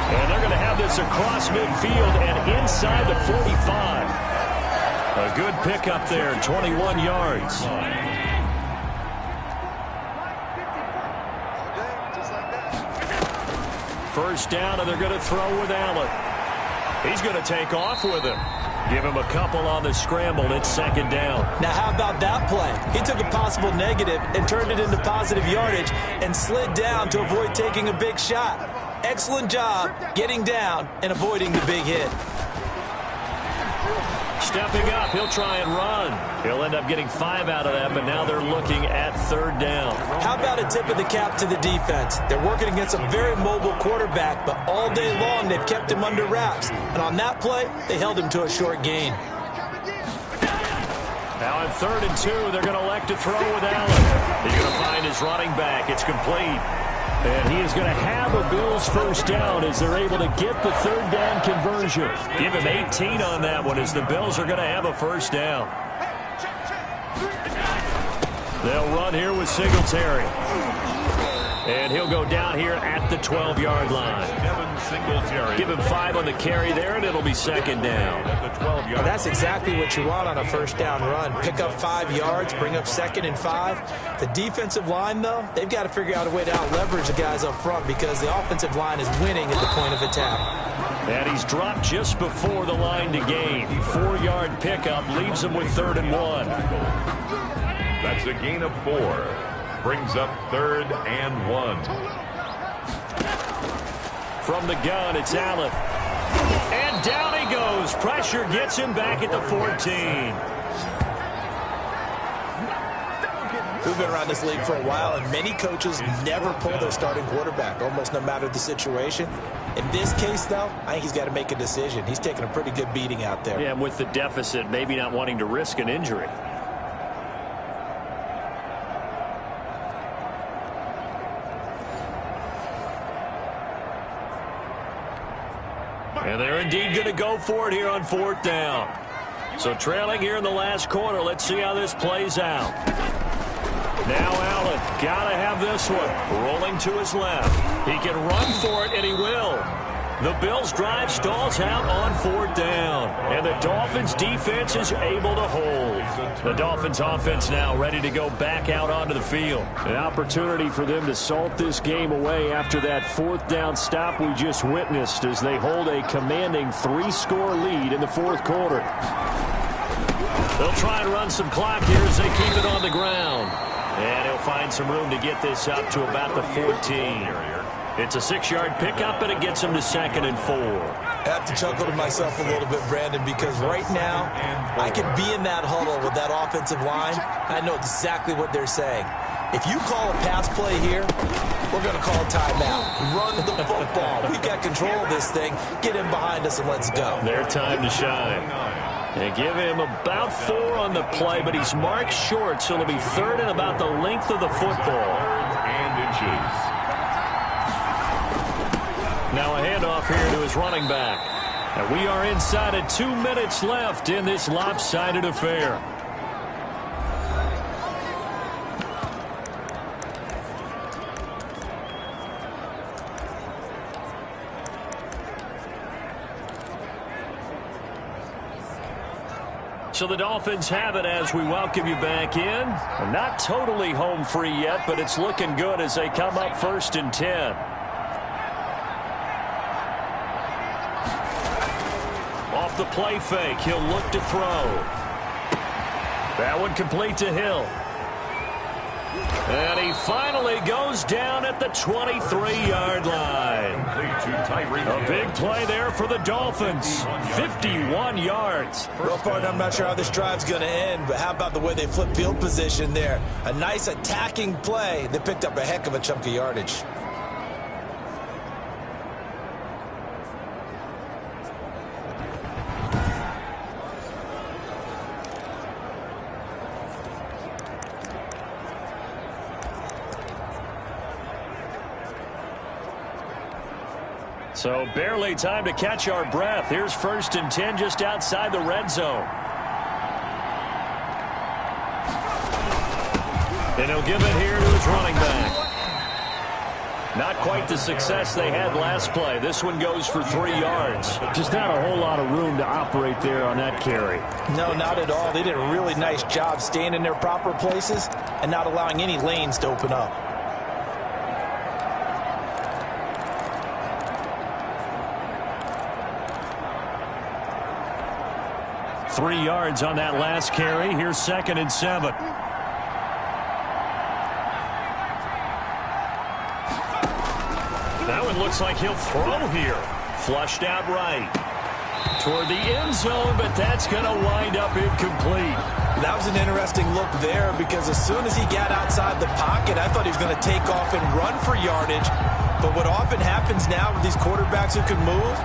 And they're going to have this across midfield and inside the 45. A good pickup there, 21 yards. First down, and they're going to throw with Allen. He's going to take off with him. Give him a couple on the scramble. It's second down. Now, how about that play? He took a possible negative and turned it into positive yardage and slid down to avoid taking a big shot. Excellent job getting down and avoiding the big hit. Stepping up, he'll try and run. He'll end up getting 5 out of that, but now they're looking at third down. How about a tip of the cap to the defense? They're working against a very mobile quarterback, but all day long they've kept him under wraps. And on that play, they held him to a short gain. Now in 3rd and 2, they're going to elect to throw with Allen. He's going to find his running back. It's complete. And he is going to have a Bills first down as they're able to get the third down conversion. Give him 18 on that one as the Bills are going to have a first down. They'll run here with Singletary. And he'll go down here at the 12-yard line. Give him 5 on the carry there, and it'll be second down. Well, that's exactly what you want on a first down run. Pick up 5 yards, bring up 2nd and 5. The defensive line, though, they've got to figure out a way to out-leverage the guys up front because the offensive line is winning at the point of attack. And he's dropped just before the line to gain. 4-yard pickup leaves him with 3rd and 1. That's a gain of 4. Brings up 3rd and 1. From the gun, it's Allen. And down he goes. Pressure gets him back at the 14. We've been around this league for a while, and many coaches never pull their starting quarterback, almost no matter the situation. In this case, though, I think he's got to make a decision. He's taking a pretty good beating out there. Yeah, and with the deficit, maybe not wanting to risk an injury. And they're indeed going to go for it here on 4th down. So trailing here in the last quarter. Let's see how this plays out. Now Allen, got to have this one. Rolling to his left. He can run for it, and he will. The Bills' drive stalls out on 4th down. And the Dolphins' defense is able to hold. The Dolphins' offense now ready to go back out onto the field. An opportunity for them to salt this game away after that 4th down stop we just witnessed as they hold a commanding 3-score lead in the 4th quarter. They'll try and run some clock here as they keep it on the ground. And he'll find some room to get this up to about the 14. It's a 6-yard pickup, and it gets him to 2nd and 4. I have to chuckle to myself a little bit, Brandon, because right now I could be in that huddle with that offensive line. I know exactly what they're saying. If you call a pass play here, we're going to call a timeout. Run the football. We've got control of this thing. Get him behind us and let's go. Their time to shine. They give him about 4 on the play, but he's marked short, so it'll be 3rd and about the length of the football. And inches. Now a handoff here to his running back. And we are inside of 2 minutes left in this lopsided affair. So the Dolphins have it as we welcome you back in. Not totally home free yet, but it's looking good as they come up 1st and 10. Off the play fake, he'll look to throw. That one complete to Hill. And he finally goes down at the 23-yard line. A big play there for the Dolphins. 51 yards. Real partner, I'm not sure how this drive's going to end, but how about the way they flip field position there? A nice attacking play. They picked up a heck of a chunk of yardage. So barely time to catch our breath. Here's 1st and 10 just outside the red zone. And he'll give it here to his running back. Not quite the success they had last play. This one goes for 3 yards. Just not a whole lot of room to operate there on that carry. No, not at all. They did a really nice job staying in their proper places and not allowing any lanes to open up. 3 yards on that last carry. Here's 2nd and 7. That one looks like he'll throw here. Flushed out right. Toward the end zone, but that's going to wind up incomplete. That was an interesting look there because as soon as he got outside the pocket, I thought he was going to take off and run for yardage. But what often happens now with these quarterbacks who can move,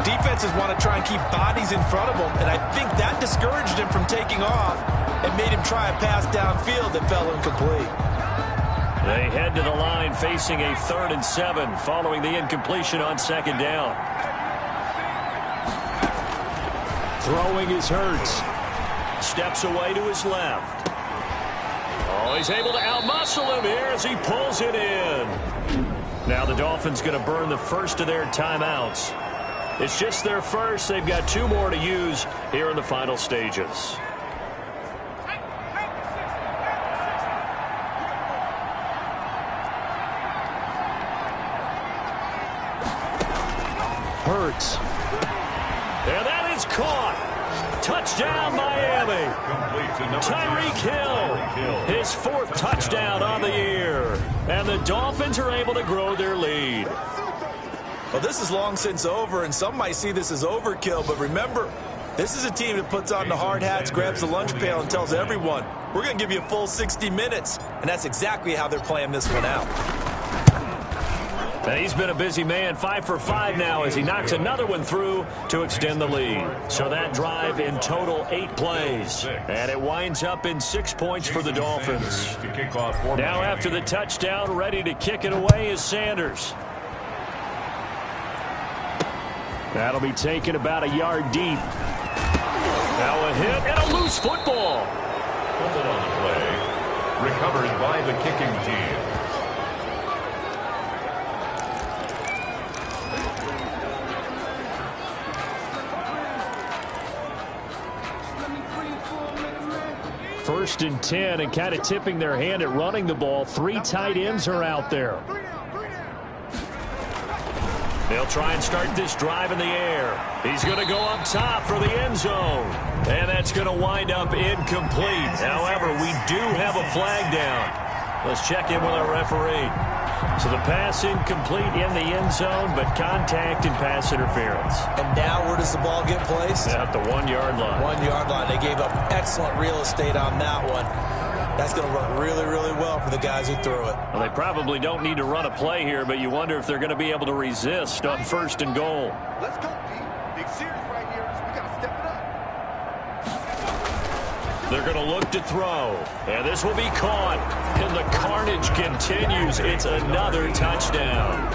defenses want to try and keep bodies in front of them, and I think that discouraged him from taking off and made him try a pass downfield that fell incomplete. They head to the line facing a 3rd and 7 following the incompletion on 2nd down. Throwing is Hurts. Steps away to his left. Oh, he's able to outmuscle him here as he pulls it in. Now the Dolphins going to burn the first of their timeouts. It's just their first. They've got 2 more to use here in the final stages. Hurts. And that is caught. Touchdown, Miami. Tyreek Hill, his 4th touchdown on the year. And the Dolphins are able to grow their lead. Well, this is long since over, and some might see this as overkill. But remember, this is a team that puts on the hard hats, grabs the lunch pail, and tells everyone, we're going to give you a full 60 minutes. And that's exactly how they're playing this one out. And he's been a busy man, 5 for 5 now as he knocks another one through to extend the lead. So that drive in total 8 plays. And it winds up in 6 points for the Dolphins. Now after the touchdown, ready to kick it away is Sanders. That'll be taken about a yard deep. Now a hit and a loose football. Fumble on the play. Recovered by the kicking team. First and 10, and kind of tipping their hand at running the ball. 3 tight ends are out there. They'll try and start this drive in the air. He's going to go up top for the end zone. And that's going to wind up incomplete. However, we do have a flag down. Let's check in with our referee. So the pass incomplete in the end zone, but contact and pass interference. And now where does the ball get placed? At the 1-yard line. 1-yard line. They gave up excellent real estate on that one. That's going to work really, really well for the guys who threw it. Well, they probably don't need to run a play here, but you wonder if they're going to be able to resist on 1st and goal. Let's go, D. Big series right here, so we got to step it up. They're going to look to throw. And this will be caught. And the carnage continues. It's another touchdown.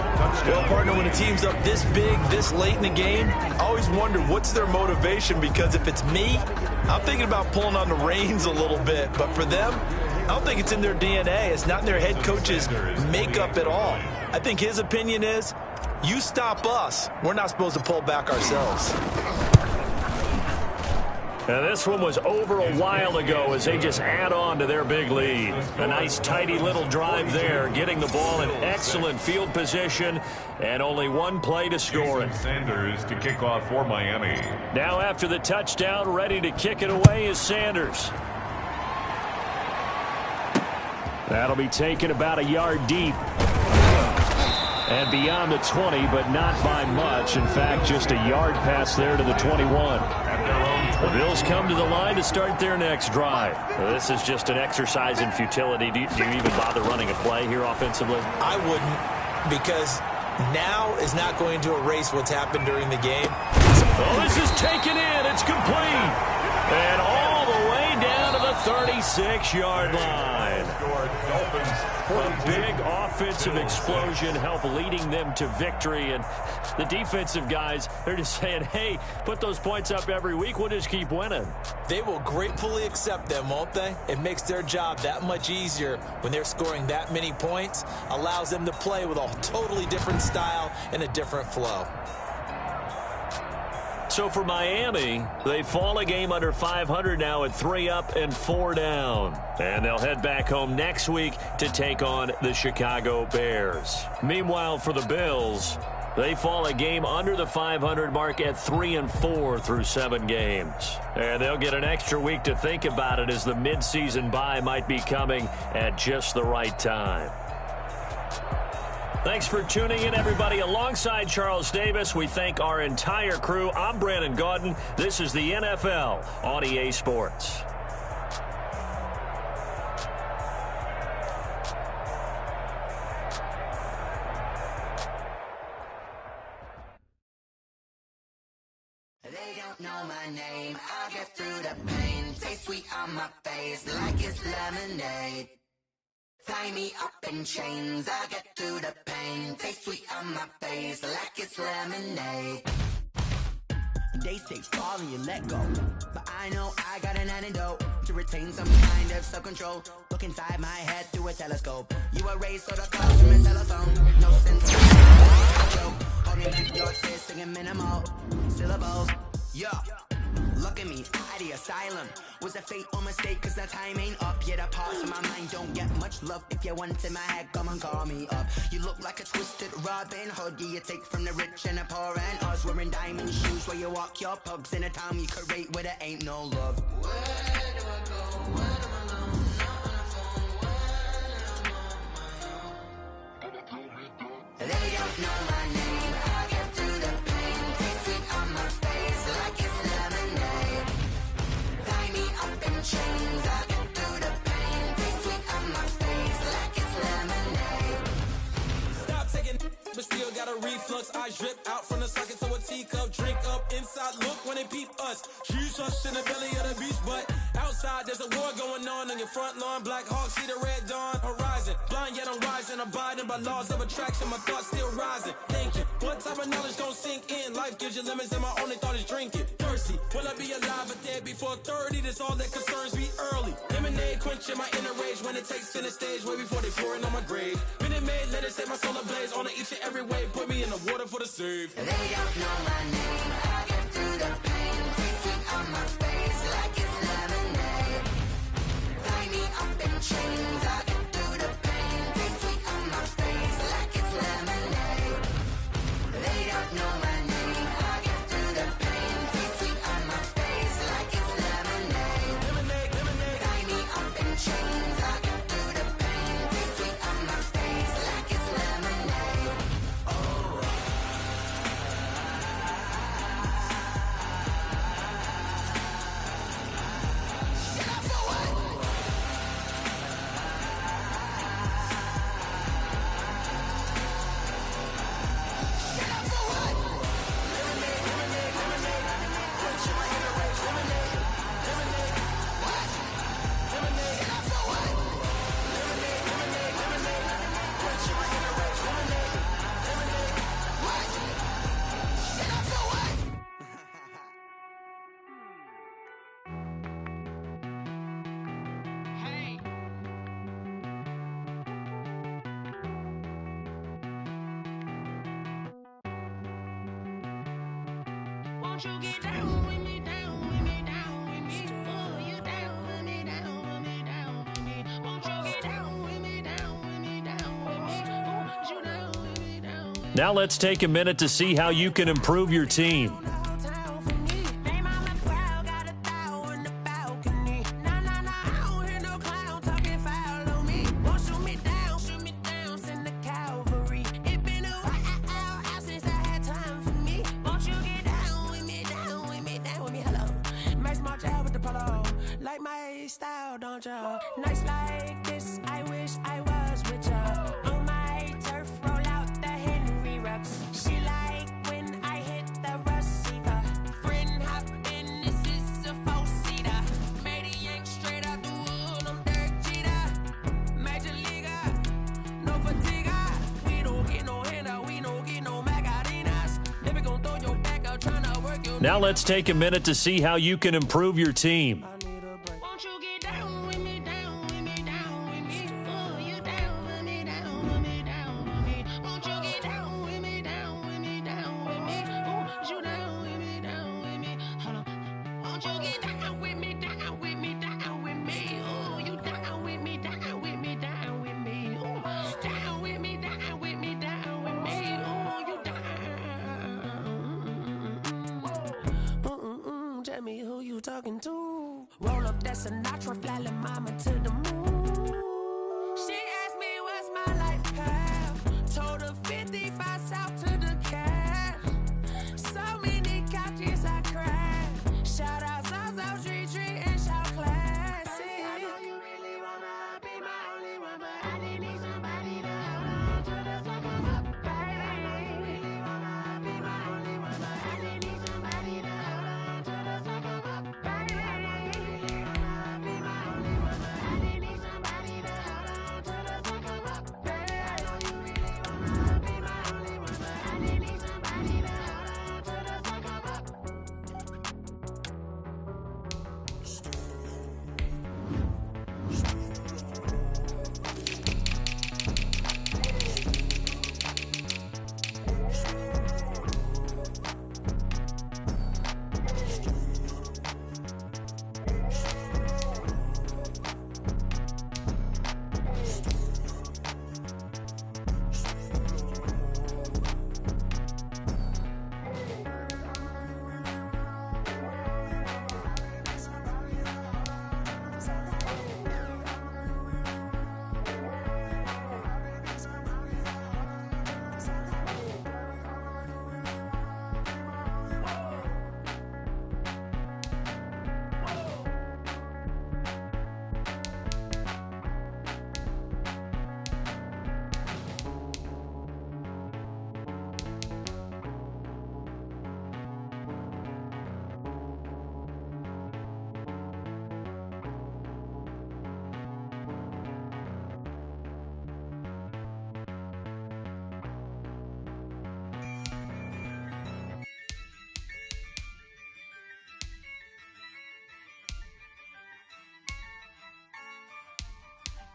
Well, partner, when a team's up this big, this late in the game, I always wonder what's their motivation, because if it's me, I'm thinking about pulling on the reins a little bit. But for them, I don't think it's in their DNA. It's not in their head coach's makeup at all. I think his opinion is, you stop us, we're not supposed to pull back ourselves. Now this one was over a while ago as they just add on to their big lead. A nice tidy little drive there, getting the ball in excellent field position, and only 1 play to score it. Sanders to kick off for Miami. Now after the touchdown, ready to kick it away is Sanders. That'll be taken about a yard deep. And beyond the 20, but not by much. In fact, just a yard pass there to the 21. The Bills come to the line to start their next drive. This is just an exercise in futility. Do you even bother running a play here offensively? I wouldn't, because now is not going to erase what's happened during the game. Oh, this is taken in. It's complete. And all the way down to the 36-yard line. A big offensive explosion helped leading them to victory. And the defensive guys, they're just saying, hey, put those points up every week. We'll just keep winning. They will gratefully accept them, won't they? It makes their job that much easier when they're scoring that many points. Allows them to play with a totally different style and a different flow. So for Miami, they fall a game under 500 now at 3 up and 4 down. And they'll head back home next week to take on the Chicago Bears. Meanwhile, for the Bills, They fall a game under the 500 mark at 3-4 through 7 games. And they'll get an extra week to think about it as the midseason bye might be coming at just the right time. Thanks for tuning in, everybody. Alongside Charles Davis, we thank our entire crew. I'm Brandon Gaudin. This is the NFL on EA Sports. They don't know my name. I'll get through the pain. Taste sweet on my face like it's lemonade. Tie me up in chains, I'll get through the pain. Taste sweet on my face like it's lemonade. They say fall and you let go, but I know I got an antidote to retain some kind of self-control. Look inside my head through a telescope. You erase all the calls from a telephone. No sense of joke. Holding back your tears, singing minimal syllables. Yeah. Look at me, at the asylum. Was a fate or mistake, cause the time ain't up. Yet a parts of my mind don't get much love. If you want in my head, come and call me up. You look like a twisted Robin Hood. Yeah, you take from the rich and the poor and us. Wearing diamond shoes where you walk your pugs. In a town you create where there ain't no love. Where do I go? When I'm alone? Not on the phone. When I'm on my own. They don't know my name. I get through the pain. Taste sweet on my face like it's lemonade. Tie me up in chains. I get through the pain. Taste sweet on my face like it's lemonade. Stop taking, but still got a reflux. I drip out from the socket to a teacup. Drink up inside, look when they peep us. Huge us in the belly of the beast, but outside there's a war going on your front lawn. Black Hawk, see the red dawn horizon. Blind yet I'm rising, abiding by laws of attraction. My thoughts still rising. Thinking, what type of knowledge gon' sink in? Life gives you limits and my only thought is drinking. Thirsty, will I be alive or dead before 30? That's all that concerns me early. Lemonade quenching my inner rage when it takes center stage way before they pour it on my grave. Minute Maid, let it set my soul ablaze on each and every way. Put me in the water for the save. They don't know my name. I get through the pain. Taste sweet on my face like it's lemonade. Tie me up in chains. I get through the pain. Taste sweet on my face like it's lemonade. They don't know my name. I get through the pain. Taste sweet on my face like it's lemonade. Lemonade, lemonade. Tie me up in chains. I get through the pain. Taste sweet on my face like it's lemonade. Oh. Won't you get down with me, down with me, down with me? Oh, you down with me, down with me, down with me. Won't you get down with me, down with me, down with me? Oh, you down with me, down with me. Now let's take a minute to see how you can improve your team. Like my style, don't ya? Nights like this, I wish I was with ya. On my turf, roll out the Henry Rux. She like when I hit the receiver. Friend hop in, this is a four-seater. Made a yank straight out the wood, I'm Derek Jeter. Major leaguer, no fatigue. We don't get no handout, we don't get no Macarinas. Never gon' throw your back out, tryna work your. Now let's take a minute to see how you can improve your team. Won't you get down with me, down with me, down with me? Oh, you down with me, down with me, down with me. Won't you get down with me, down with me, down with me? Oh, you down with me, down with me? Hold on. Won't you get down with me, down with me, down with me? Oh, you down with me, down with me, down with me? Oh, down with me, down with me, down with me? Oh, you down tell me who you talking to. Roll up that Sinatra, fly la mama to the moon. She asked me what's my life path. Told her 55 south to the cab. So many couches I cried. Shout out South Street and shout classy. I know you really wanna be my only one, but I didn't need somebody to hold on to the second up, baby. I know you really wanna be my only one, but I didn't need somebody to hold on to the second up, baby. I know you really wanna be my only one, but I didn't need somebody to hold on to the second up, baby. I know you really wanna be my only one, but I didn't need somebody to hold on to the second up.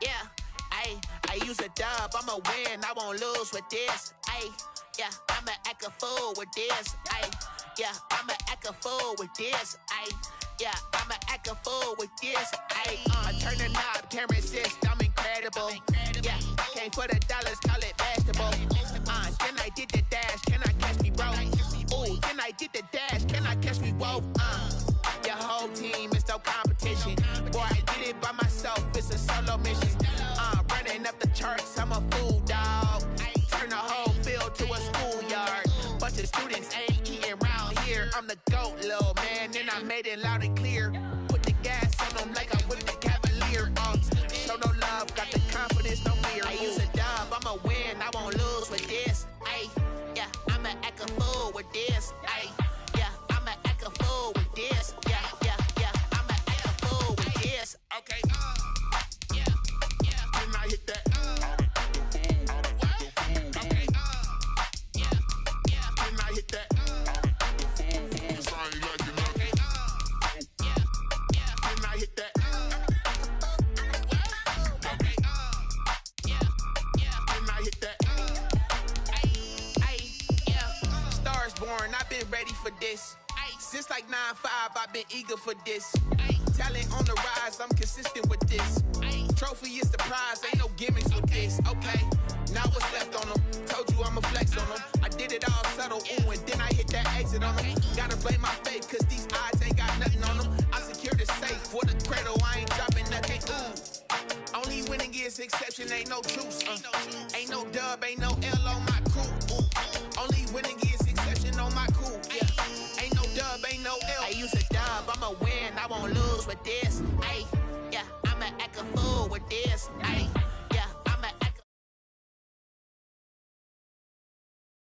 Yeah, I use a dub, I'ma win, I won't lose with this. Yeah, I'ma act a fool with this. Yeah, I'ma act a fool with this. Yeah, I'ma act a fool with this. I turn the knob, can't resist, I'm incredible. Yeah, came for the dollars, call it vegetable. Then I did the dash, can I catch me, bro? Ooh, then I did the dash, can I catch me, whoa? Your whole team is no competition. Boy, I did it by myself, it's a solo mission. Running up the charts, I'm a fool, dog. Turn the whole field to a schoolyard. Bunch of students ain't eating round here. I'm the GOAT, little man, and I made it loud and clear. Put the gas on them like I'm with the Cavalier. Show no love, got the confidence, no fear. I use a dub, I'ma win, I won't lose with this. Yeah, I'ma act a fool with this. Yeah, I'ma act a fool with this. Yeah, I'ma act a fool with this. Okay, yeah, then I hit that. Okay, yeah, then I hit that. I've been ready for this. Since like 9-5, I've been eager for this. Talent on the rise, I'm consistent with this. Trophy is the prize, ain't no gimmicks with this. Okay, now what's left on them? Told you I'ma flex on them. I did it all subtle, ooh, and then I hit that exit on them. Gotta blame my faith, cause these eyes ain't got nothing on them. I secured the safe for the cradle, I ain't dropping nothing, ooh. Only winning is exception, ain't no truce. Ain't no dub, ain't no L on my crew. Only winning is exception on my crew. Yeah, ain't no dub, ain't no L. I use a dub, I'ma win, I won't lose with this.